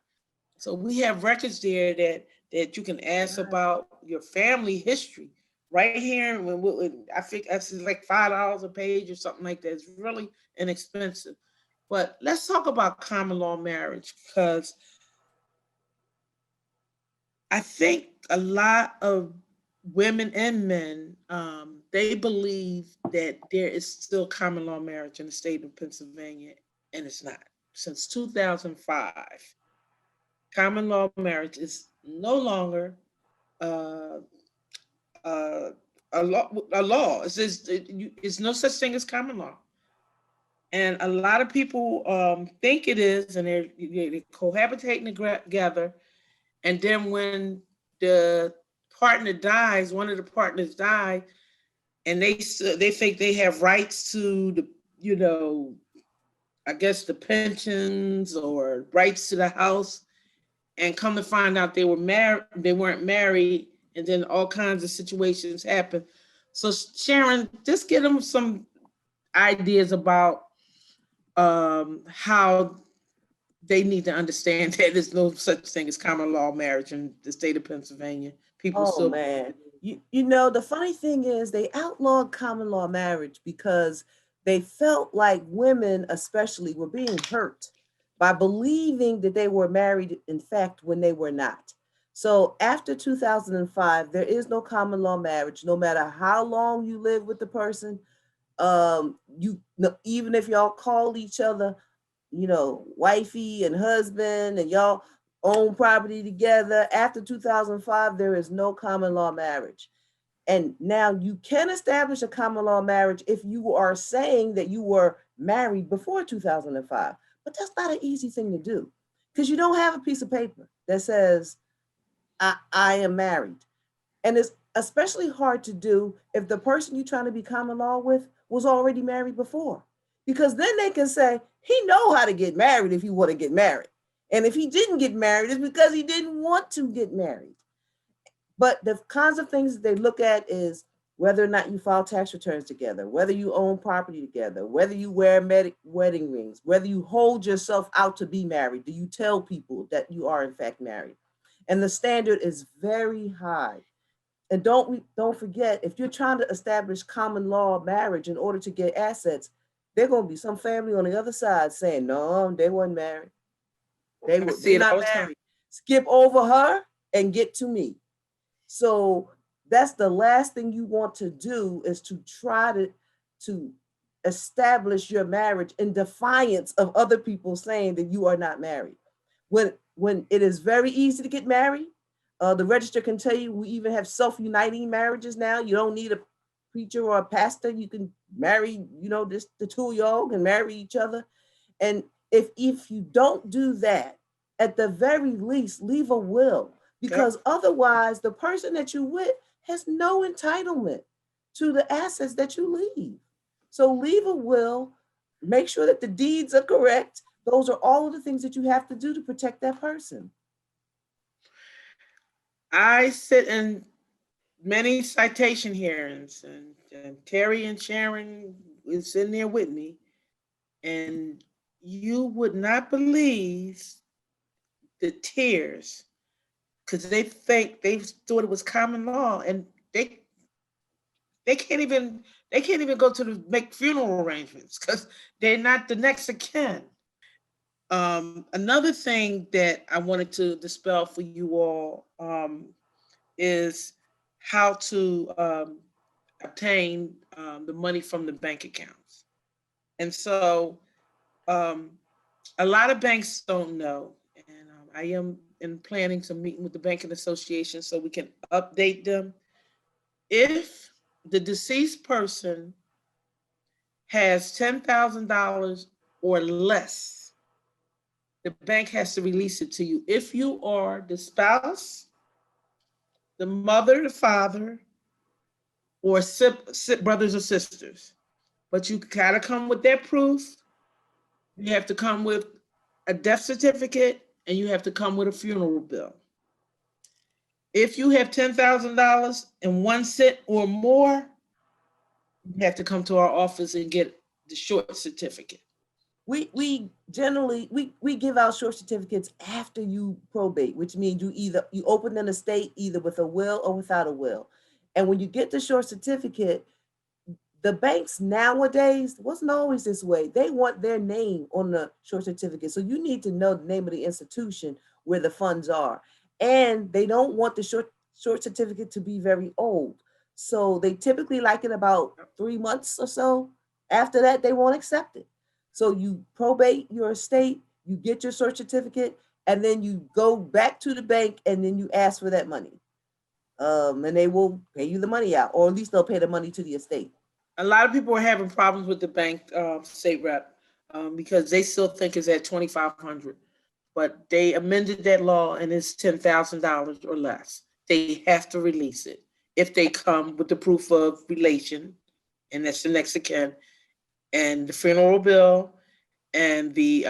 So we have records there that you can ask about your family history right here. I think that's like $5 a page or something like that. It's really inexpensive. But let's talk about common law marriage, because I think a lot of women and men, they believe that there is still common law marriage in the state of Pennsylvania, and it's not. Since 2005, common law marriage is no longer uh, uh, a law. It's no such thing as common law. And a lot of people think it is, and they're cohabitating together. And then when the partner dies, one of the partners dies, and they think they have rights to I guess the pensions or rights to the house, and come to find out they weren't married, and then all kinds of situations happen. So Sharon, just give them some ideas about how they need to understand that there's no such thing as common law marriage in the state of Pennsylvania. People still. Man, the funny thing is they outlawed common law marriage because they felt like women, especially, were being hurt by believing that they were married, in fact, when they were not. So after 2005, there is no common law marriage, no matter how long you live with the person. Even if y'all call each other, wifey and husband, and y'all own property together, after 2005, there is no common law marriage. And now you can establish a common law marriage if you are saying that you were married before 2005. But that's not an easy thing to do, because you don't have a piece of paper that says, I am married. And it's especially hard to do if the person you're trying to be common law with was already married before, because then they can say, he know how to get married if he want to get married. And if he didn't get married, it's because he didn't want to get married. But the kinds of things that they look at is whether or not you file tax returns together, whether you own property together, whether you wear wedding rings, whether you hold yourself out to be married. Do you tell people that you are in fact married? And the standard is very high. And don't forget, if you're trying to establish common law marriage in order to get assets, there's going to be some family on the other side saying, no, they weren't married. They're not married. Skip over her and get to me. So that's the last thing you want to do, is to try to establish your marriage in defiance of other people saying that you are not married. When it is very easy to get married, the register can tell you we even have self-uniting marriages now. You don't need a preacher or a pastor. You can marry, the two of y'all can marry each other. And if you don't do that, at the very least, leave a will, because otherwise the person that you with has no entitlement to the assets that you leave. So leave a will, make sure that the deeds are correct. Those are all of the things that you have to do to protect that person. I sit in many citation hearings, and Terry and Sharon is in there with me, and you would not believe the tears, because they thought it was common law, and they can't even go to make funeral arrangements because they're not the next of kin. Another thing that I wanted to dispel for you all is how to obtain the money from the bank accounts. And so a lot of banks don't know. And I am in planning some meeting with the Banking Association so we can update them. If the deceased person has $10,000 or less, the bank has to release it to you. If you are the spouse, the mother, the father, or brothers or sisters, but you gotta come with that proof. You have to come with a death certificate and you have to come with a funeral bill. If you have $10,000 and 1 cent or more, you have to come to our office and get the short certificate. We generally give out short certificates after you probate, which means you open an estate either with a will or without a will. And when you get the short certificate, the banks nowadays, wasn't always this way. They want their name on the short certificate. So you need to know the name of the institution where the funds are. And they don't want the short certificate to be very old. So they typically like it about 3 months or so. After that, they won't accept it. So you probate your estate, you get your short certificate, and then you go back to the bank and then you ask for that money. And they will pay you the money out, or at least they'll pay the money to the estate. A lot of people are having problems with the bank state rep because they still think it's at $2,500, but they amended that law and it's $10,000 or less. They have to release it if they come with the proof of relation, and that's the next of kin, and the funeral bill and the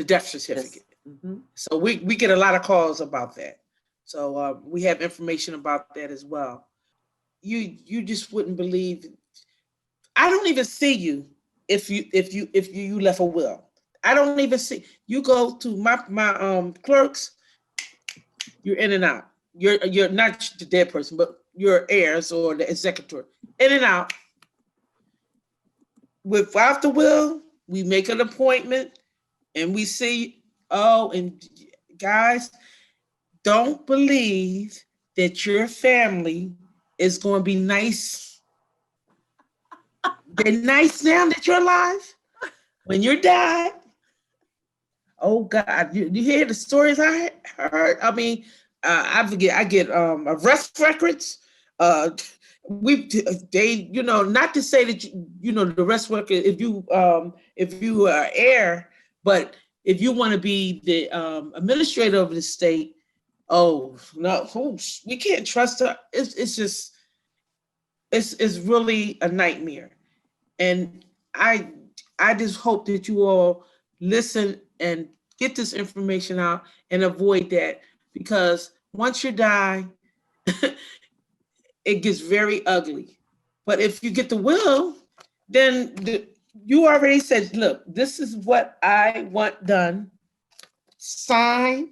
death certificate. Yes. Mm-hmm. So we get a lot of calls about that. So we have information about that as well. You just wouldn't believe. I don't even see you if you left a will. I don't even see. You go to my clerks, you're in and out. You're not the dead person, but your heirs or the executor, in and out. Without the will, we make an appointment and we see. Oh, and guys, don't believe that your family is going to be nice. They're nice now that you're alive. When you die, oh God, you hear the stories I heard? I mean, I get arrest records. Not to say that the arrest record if you are heir, but if you want to be the administrator of the state, oh no, we can't trust her. It's really a nightmare. And I just hope that you all listen and get this information out and avoid that, because once you die, it gets very ugly. But if you get the will, then you already said, look, this is what I want done. Sign,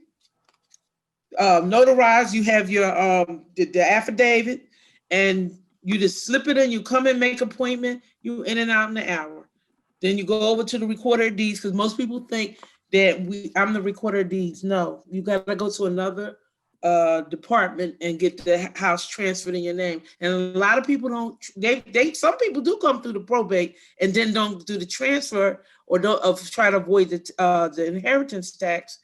notarize, you have your the affidavit, and you just slip it in, you come and make appointment, you in and out in an hour. Then you go over to the recorder of deeds, because most people think that I'm the recorder of deeds. No, you got to go to another department and get the house transferred in your name. And a lot of people don't, some people do come through the probate and then don't do the transfer or try to avoid the inheritance tax.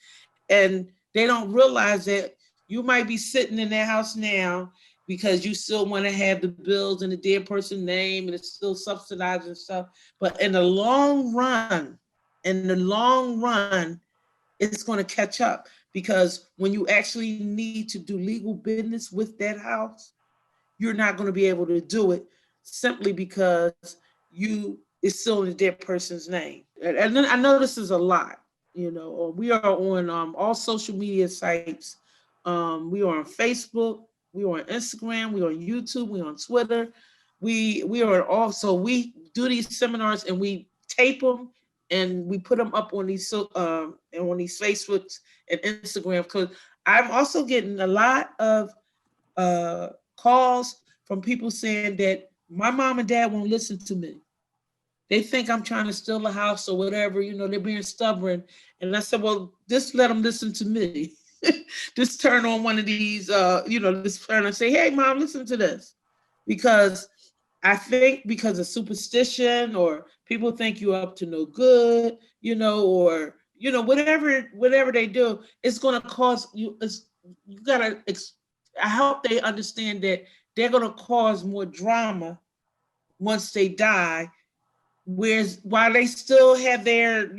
And they don't realize that you might be sitting in that house now because you still want to have the bills in the dead person's name and it's still subsidized and stuff. But in the long run, it's going to catch up, because when you actually need to do legal business with that house, you're not going to be able to do it simply because it's still in the dead person's name. And then I know this is a lot. We are on all social media sites. We are on Facebook. We are on Instagram. We are on YouTube. We are on Twitter. We are also, we do these seminars and we tape them and we put them up on these Facebooks and Instagram, because I'm also getting a lot of calls from people saying that my mom and dad won't listen to me. They think I'm trying to steal a house or whatever, they're being stubborn. And I said, well, just let them listen to me. Just turn on one of these, just turn and say, hey, mom, listen to this. Because I think because of superstition or people think you're up to no good, or whatever they do, it's going to cause you. You gotta. I hope they understand that they're going to cause more drama once they die. Whereas while they still have their,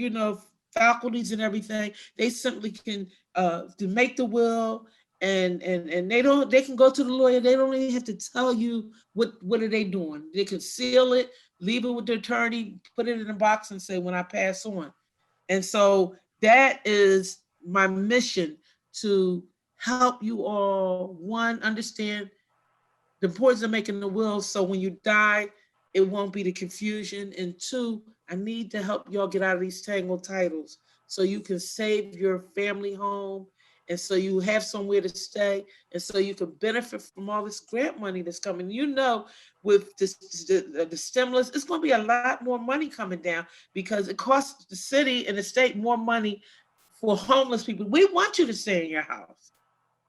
faculties and everything, they simply can to make the will, and they can go to the lawyer. They don't even have to tell you what are they doing. They can seal it, leave it with the attorney, put it in a box, and say, when I pass on. And so that is my mission, to help you all, one, understand the importance of making the will, so when you die, it won't be the confusion. And two, I need to help y'all get out of these tangled titles so you can save your family home, and so you have somewhere to stay, and so you can benefit from all this grant money that's coming. With the stimulus, it's going to be a lot more money coming down, because it costs the city and the state more money for homeless people. We want you to stay in your house.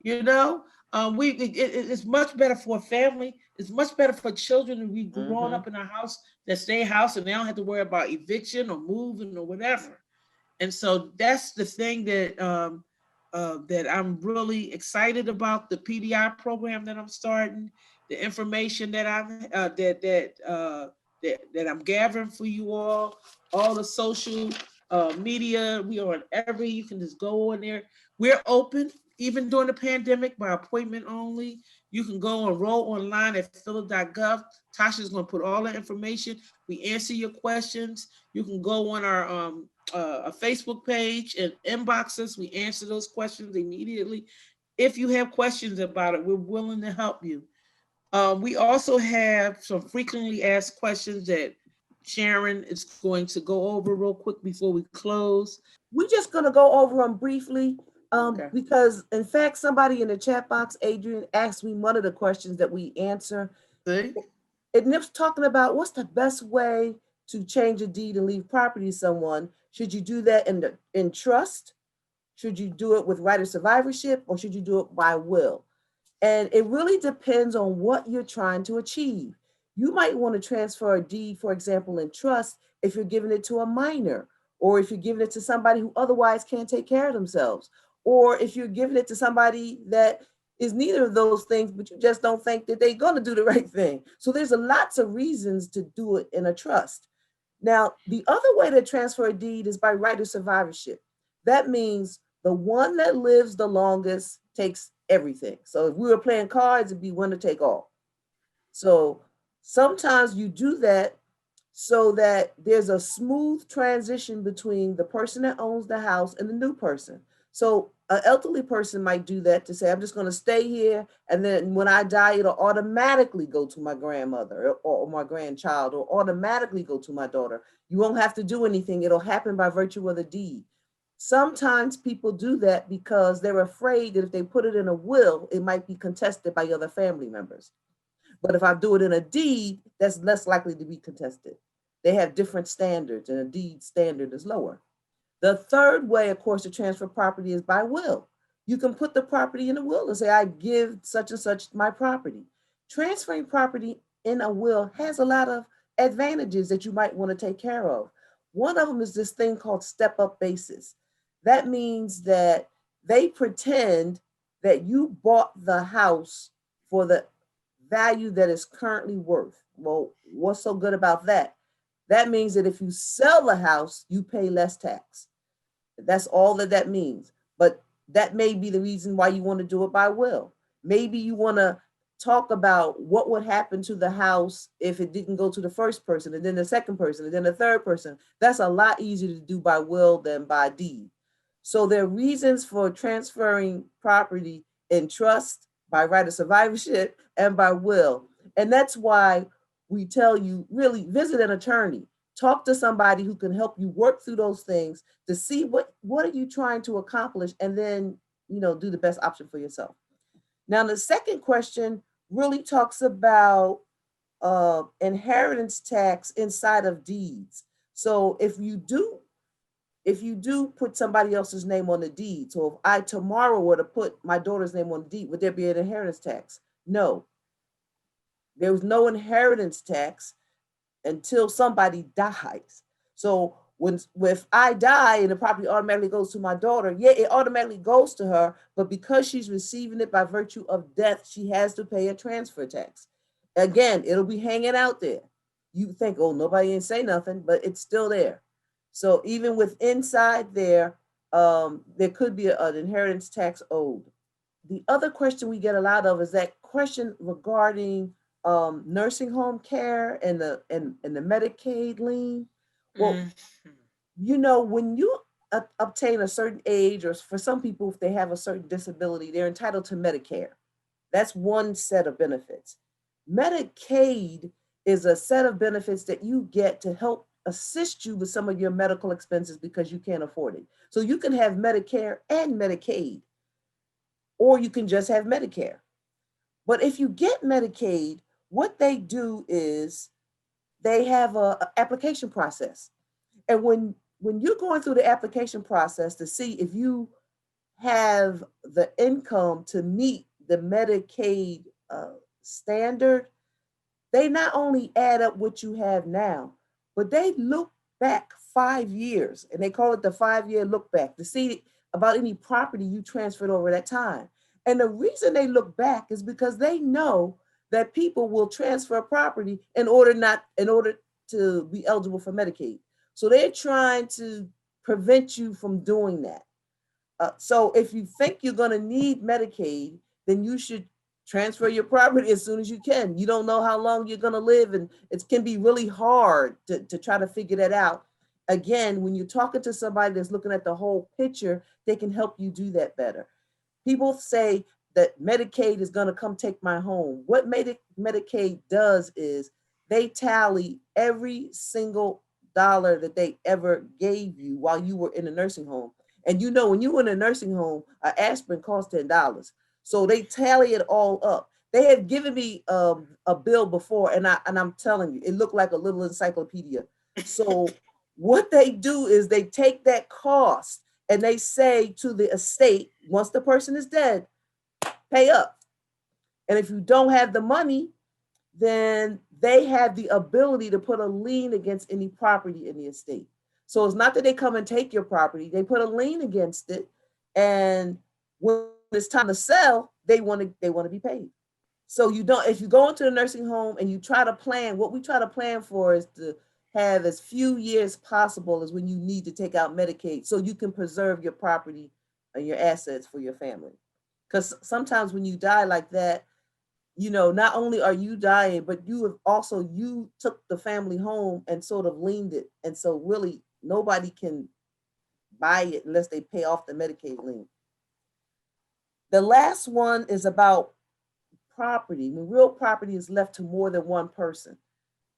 You know, it's much better for a family. It's much better for children to be growing up in a house that's their house, and they don't have to worry about eviction or moving or whatever. And so that's the thing that I'm really excited about, the PDI program that I'm starting, the information that that I'm gathering for you all the social media. We are on you can just go in there. We're open even during the pandemic by appointment only. You can go enroll online at phila.gov. Tasha's going to put all the information. We answer your questions. You can go on our a Facebook page and inbox us. We answer those questions immediately. If you have questions about it, we're willing to help you. We also have some frequently asked questions that Sharon is going to go over real quick before we close. We're just going to go over them briefly, Okay. because in fact, somebody in the chat box, Adrian, asked me one of the questions that we answer. See? And Nip's talking about what's the best way to change a deed and leave property to someone. Should you do that in trust? Should you do it with right of survivorship, or should you do it by will? And it really depends on what you're trying to achieve. You might want to transfer a deed, for example, in trust, if you're giving it to a minor, or if you're giving it to somebody who otherwise can't take care of themselves, or if you're giving it to somebody that is neither of those things, but you just don't think that they're going to do the right thing. So there's lots of reasons to do it in a trust. Now, the other way to transfer a deed is by right of survivorship. That means the one that lives the longest takes everything. So if we were playing cards, it'd be winner take all. So sometimes you do that so that there's a smooth transition between the person that owns the house and the new person. So an elderly person might do that to say, I'm just going to stay here, and then when I die, it'll automatically go to my grandmother or my grandchild, or automatically go to my daughter. You won't have to do anything. It'll happen by virtue of the deed. Sometimes people do that because they're afraid that if they put it in a will, it might be contested by other family members. But if I do it in a deed, that's less likely to be contested. They have different standards, and a deed standard is lower. The third way, of course, to transfer property is by will. You can put the property in a will and say, I give such and such my property. Transferring property in a will has a lot of advantages that you might want to take care of. One of them is this thing called step-up basis. That means that they pretend that you bought the house for the value that it's currently worth. Well, what's so good about that? That means that if you sell the house, you pay less tax. That's all that means. But that may be the reason why you want to do it by will. Maybe you want to talk about what would happen to the house if it didn't go to the first person, and then the second person, and then the third person. That's a lot easier to do by will than by deed. So there are reasons for transferring property in trust, by right of survivorship, and by will. And that's why we tell you, really visit an attorney. Talk to somebody who can help you work through those things to see what are you trying to accomplish, and then, do the best option for yourself. Now, the second question really talks about inheritance tax inside of deeds. So if you do put somebody else's name on the deed, so if I tomorrow were to put my daughter's name on the deed, would there be an inheritance tax? No. There was no inheritance tax until somebody dies. So if I die and the property automatically goes to my daughter, yeah, it automatically goes to her, but because she's receiving it by virtue of death, she has to pay a transfer tax. Again, it'll be hanging out there. You think, oh, nobody ain't say nothing, but it's still there. So even with inside there could be an inheritance tax owed. The other question we get a lot of is that question regarding nursing home care and the Medicaid lien. Well, you know, when you obtain a certain age, or for some people, if they have a certain disability, they're entitled to Medicare. That's one set of benefits. Medicaid is a set of benefits that you get to help assist you with some of your medical expenses because you can't afford it. So you can have Medicare and Medicaid, or you can just have Medicare. But if you get Medicaid, what they do is they have a application process. And when you're going through the application process to see if you have the income to meet the Medicaid standard, they not only add up what you have now, but they look back 5 years, and they call it the 5-year look back to see about any property you transferred over that time. And the reason they look back is because they know that people will transfer property in order to be eligible for Medicaid. So they're trying to prevent you from doing that. So if you think you're going to need Medicaid, then you should transfer your property as soon as you can. You don't know how long you're going to live, and it can be really hard to try to figure that out. Again, when you're talking to somebody that's looking at the whole picture, they can help you do that better. People say that Medicaid is going to come take my home. What Medicaid does is they tally every single dollar that they ever gave you while you were in a nursing home. And you know, when you were in a nursing home, an aspirin costs $10. So they tally it all up. They have given me a bill before, and I'm telling you, it looked like a little encyclopedia. So what they do is they take that cost and they say to the estate, once the person is dead, pay up. And if you don't have the money, then they have the ability to put a lien against any property in the estate. So it's not that they come and take your property, they put a lien against it. And when it's time to sell, they want to be paid. So you don't, if you go into a nursing home and you try to plan, what we try to plan for is to have as few years possible as when you need to take out Medicaid so you can preserve your property and your assets for your family. Because sometimes when you die like that, you know, not only are you dying, but you took the family home and sort of leaned it. And so really nobody can buy it unless they pay off the Medicaid lien. The last one is about property. When real property is left to more than one person.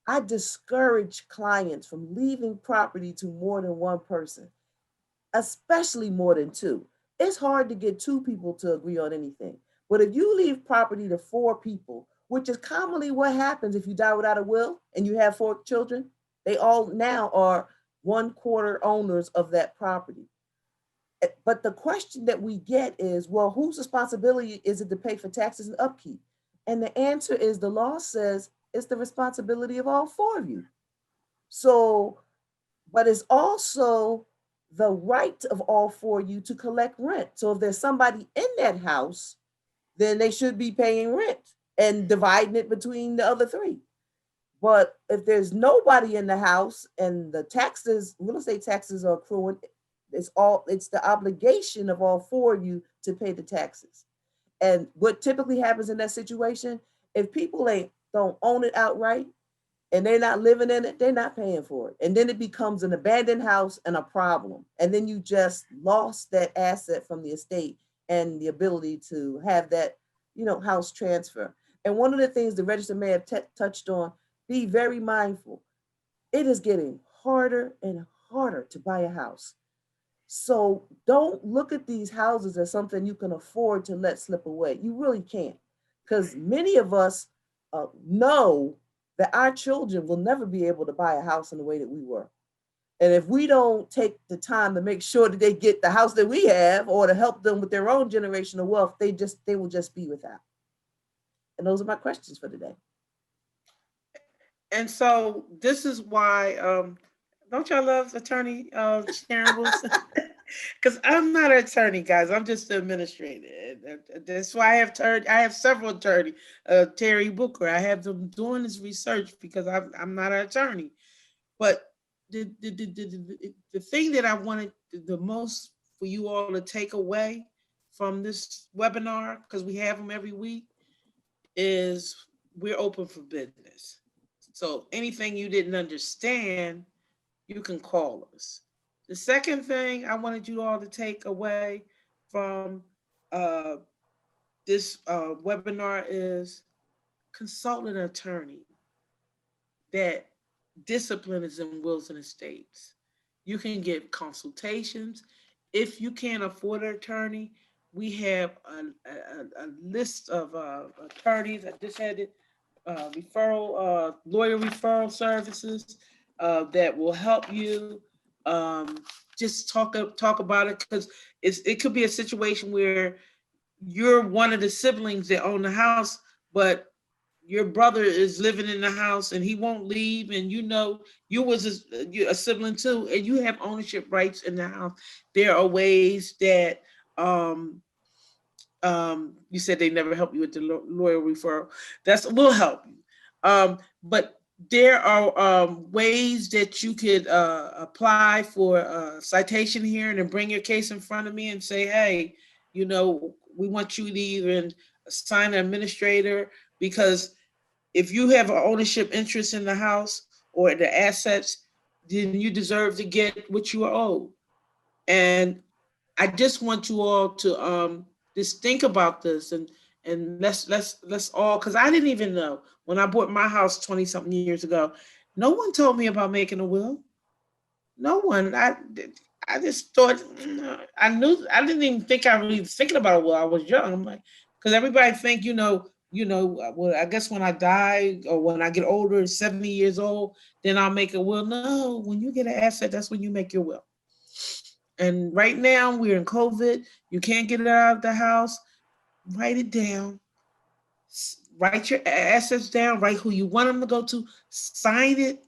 I discourage clients from leaving property to more than one person, especially more than two. It's hard to get two people to agree on anything. But if you leave property to 4 people, which is commonly what happens if you die without a will and you have 4 children, they all now are 1/4 owners of that property. But the question that we get is, well, whose responsibility is it to pay for taxes and upkeep? And the answer is the law says it's the responsibility of all 4 of you. So, but it's also the right of all 4 of you to collect rent. So if there's somebody in that house, then they should be paying rent and dividing it between the other 3. But if there's nobody in the house and the taxes, real estate taxes are accruing, it's the obligation of all 4 of you to pay the taxes. And what typically happens in that situation, if people don't own it outright and they're not living in it, they're not paying for it. And then it becomes an abandoned house and a problem. And then you just lost that asset from the estate and the ability to have that, house transfer. And one of the things the register may have touched on, be very mindful. It is getting harder and harder to buy a house. So don't look at these houses as something you can afford to let slip away. You really can't, because many of us know that our children will never be able to buy a house in the way that we were. And if we don't take the time to make sure that they get the house that we have, or to help them with their own generational wealth, they will just be without. And those are my questions for today. And so this is why, don't y'all love attorney Sharon Wilson? Because I'm not an attorney, guys. I'm just an administrator. That's why I have several attorneys. Terry Booker. I have them doing this research because I'm not an attorney. But the thing that I wanted the most for you all to take away from this webinar, because we have them every week, is we're open for business. So anything you didn't understand, you can call us. The second thing I wanted you all to take away from uh, this webinar is consult an attorney that discipline is in wills and estates. You can get consultations. If you can't afford an attorney, we have a list of attorneys. I just had it, lawyer referral services that will help you. Just talk about it, because it could be a situation where you're one of the siblings that own the house, but your brother is living in the house and he won't leave, and you was a sibling too, and you have ownership rights in the house. There are ways that you said they never help you with the lawyer referral. Will help you. But there are ways that you could apply for a citation hearing and bring your case in front of me and say, hey, we want you to even assign an administrator, because if you have an ownership interest in the house or the assets, then you deserve to get what you are owed. And I just want you all to just think about this, and let's all, because I didn't even know when I bought my house 20 something years ago. No one told me about making a will. No one. I just thought, I didn't even think I was thinking about it while I was young. I'm like, because everybody think, well, I guess when I die or when I get older, 70 years old, then I'll make a will. No, when you get an asset, that's when you make your will. And right now we're in COVID. You can't get it out of the house. Write it down. Write your assets down. Write who you want them to go to. Sign it.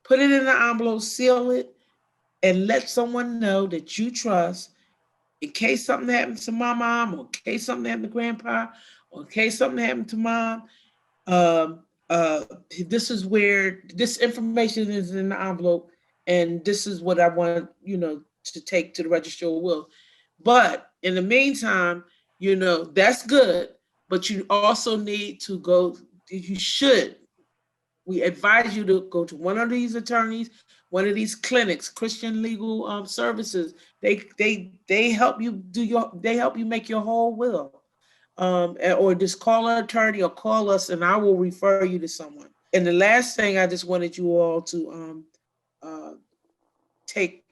Put it in an envelope. Seal it. And let someone know that you trust, in case something happens to my mom, or in case something happened to grandpa, or in case something happened to mom. This is where this information is in the envelope, and this is what I want to take to the Register of Will. But in the meantime, that's good, but you also need to go. We advise you to go to one of these attorneys, one of these clinics, Christian Legal Services. They help you they help you make your whole will. Or just call an attorney or call us, and I will refer you to someone. And the last thing I just wanted you all to take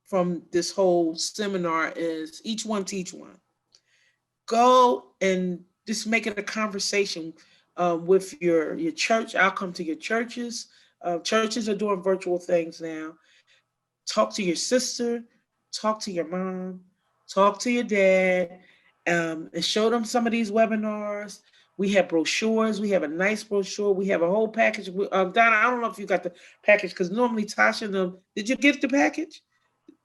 from this whole seminar is each one teach one. Go and just make it a conversation with your church. I'll come to your churches. Churches are doing virtual things now. Talk to your sister, talk to your mom, talk to your dad, and show them some of these webinars. We have brochures. We have a nice brochure. We have a whole package. Donna, I don't know if you got the package, because normally Tasha and them, did you get the package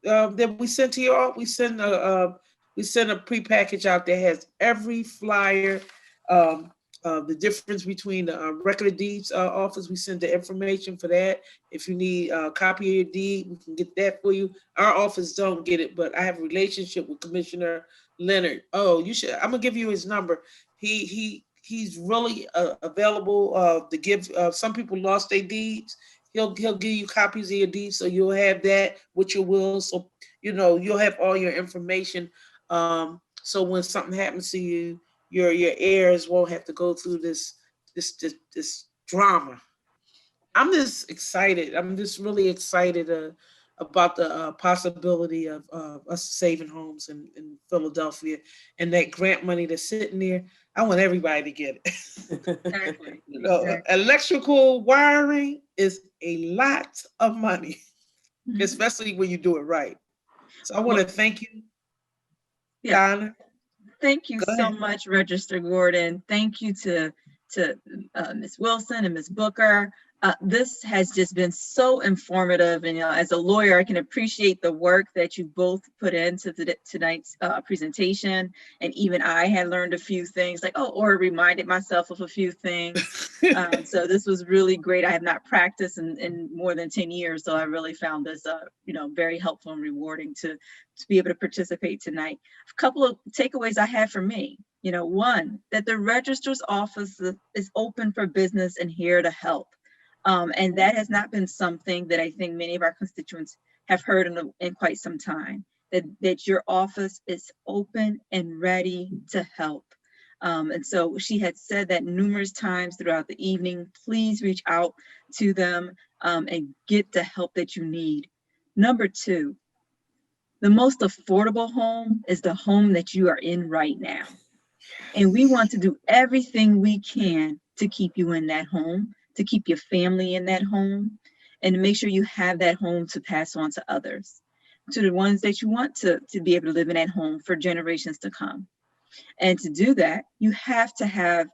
that we sent to you all? We send a pre-package out that has every flyer, the difference between the record of deeds office. We send the information for that. If you need a copy of your deed, we can get that for you. Our office don't get it, but I have a relationship with Commissioner Leonard. Oh, you should. I'm gonna give you his number. He's really available to give. Some people lost their deeds. He'll give you copies of your deeds, so you'll have that with your will. So you'll have all your information. So when something happens to you, your heirs won't have to go through this drama. I'm just excited. I'm just really excited about the possibility of us saving homes in Philadelphia, and that grant money that's sitting there. I want everybody to get it. Exactly. Electrical wiring is a lot of money, Mhm. especially when you do it right. So I want to thank you, Yeah. Donna. Thank you Go so ahead. much, Register Gordon. Thank you to Ms. Wilson and Ms. Booker. This has just been so informative, and as a lawyer, I can appreciate the work that you both put into tonight's presentation. And even I had learned a few things, or reminded myself of a few things. So this was really great. I have not practiced in more than 10 years, so I really found this, very helpful and rewarding to be able to participate tonight. A couple of takeaways I had for me. One, that the registrar's office is open for business and here to help. And that has not been something that I think many of our constituents have heard in quite some time, that your office is open and ready to help. And so she had said that numerous times throughout the evening. Please reach out to them and get the help that you need. Number two, the most affordable home is the home that you are in right now. And we want to do everything we can to keep you in that home, to keep your family in that home, and to make sure you have that home to pass on to others, to the ones that you want to be able to live in that home for generations to come. And to do that, you have to have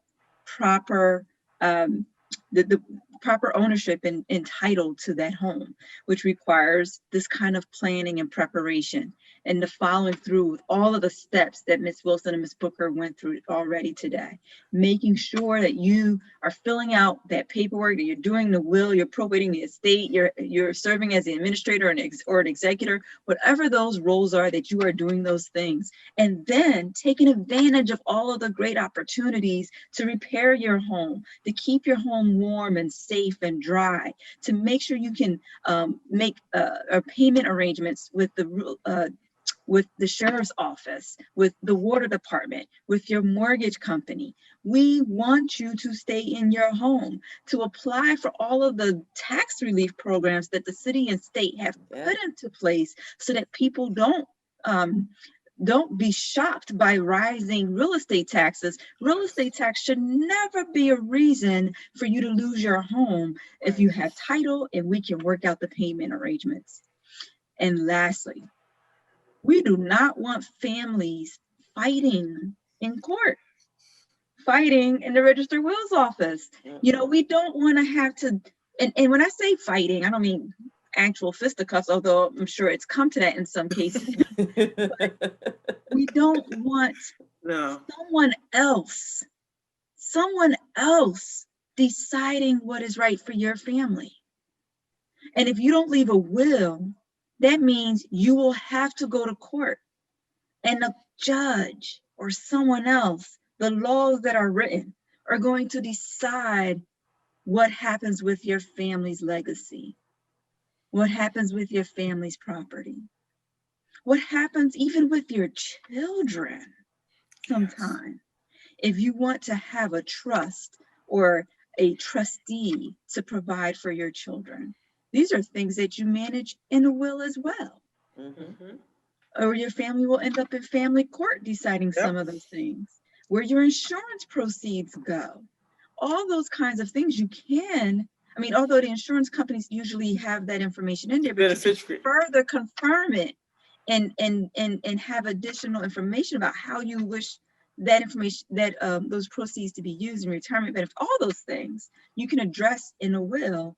proper, the proper ownership and entitled to that home, which requires this kind of planning and preparation and the following through with all of the steps that Ms. Wilson and Ms. Booker went through already today, making sure that you are filling out that paperwork, that you're doing the will, you're probating the estate, you're serving as an administrator or an executor, whatever those roles are, that you are doing those things. And then taking advantage of all of the great opportunities to repair your home, to keep your home warm and safe and dry, to make sure you can make payment arrangements with the sheriff's office, with the water department, with your mortgage company. We want you to stay in your home, to apply for all of the tax relief programs that the city and state have put into place so that people don't be shocked by rising real estate taxes. Real estate tax should never be a reason for you to lose your home if you have title and we can work out the payment arrangements. And lastly, we do not want families fighting in court, fighting in the Register Wills office. We don't want to have to, and when I say fighting, I don't mean actual fisticuffs, although I'm sure it's come to that in some cases. We don't want someone else deciding what is right for your family. And if you don't leave a will, that means you will have to go to court, and the judge or someone else, the laws that are written, are going to decide what happens with your family's legacy, what happens with your family's property, what happens even with your children sometime. If you want to have a trust or a trustee to provide for your children, these are things that you manage in a will as well. Mm-hmm. Or your family will end up in family court deciding some of those things. Where your insurance proceeds go. All those kinds of things you can, although the insurance companies usually have that information in there, but you can further confirm it and have additional information about how you wish that information, that those proceeds to be used in retirement benefits. All those things you can address in a will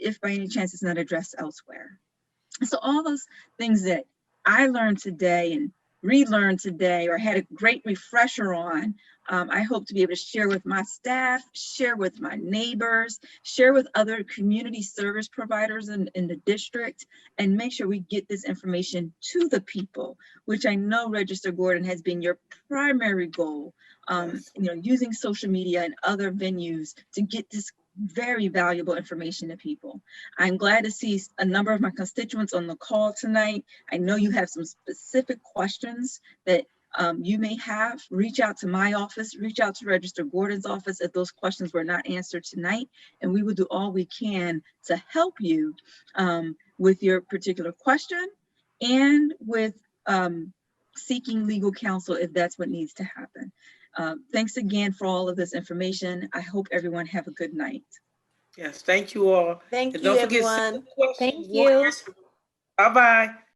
if by any chance it's not addressed elsewhere. So all those things that I learned today and relearned today, or had a great refresher on, I hope to be able to share with my staff, share with my neighbors, share with other community service providers in the district, and make sure we get this information to the people, which I know Register Gordon has been your primary goal, using social media and other venues to get this very valuable information to people. I'm glad to see a number of my constituents on the call tonight. I know you have some specific questions that you may have. Reach out to my office, reach out to Register Gordon's office if those questions were not answered tonight, and we will do all we can to help you with your particular question and with seeking legal counsel if that's what needs to happen. Thanks again for all of this information. I hope everyone have a good night. Yes, thank you all. Thank And you, don't forget, everyone. Thank you. Bye-bye.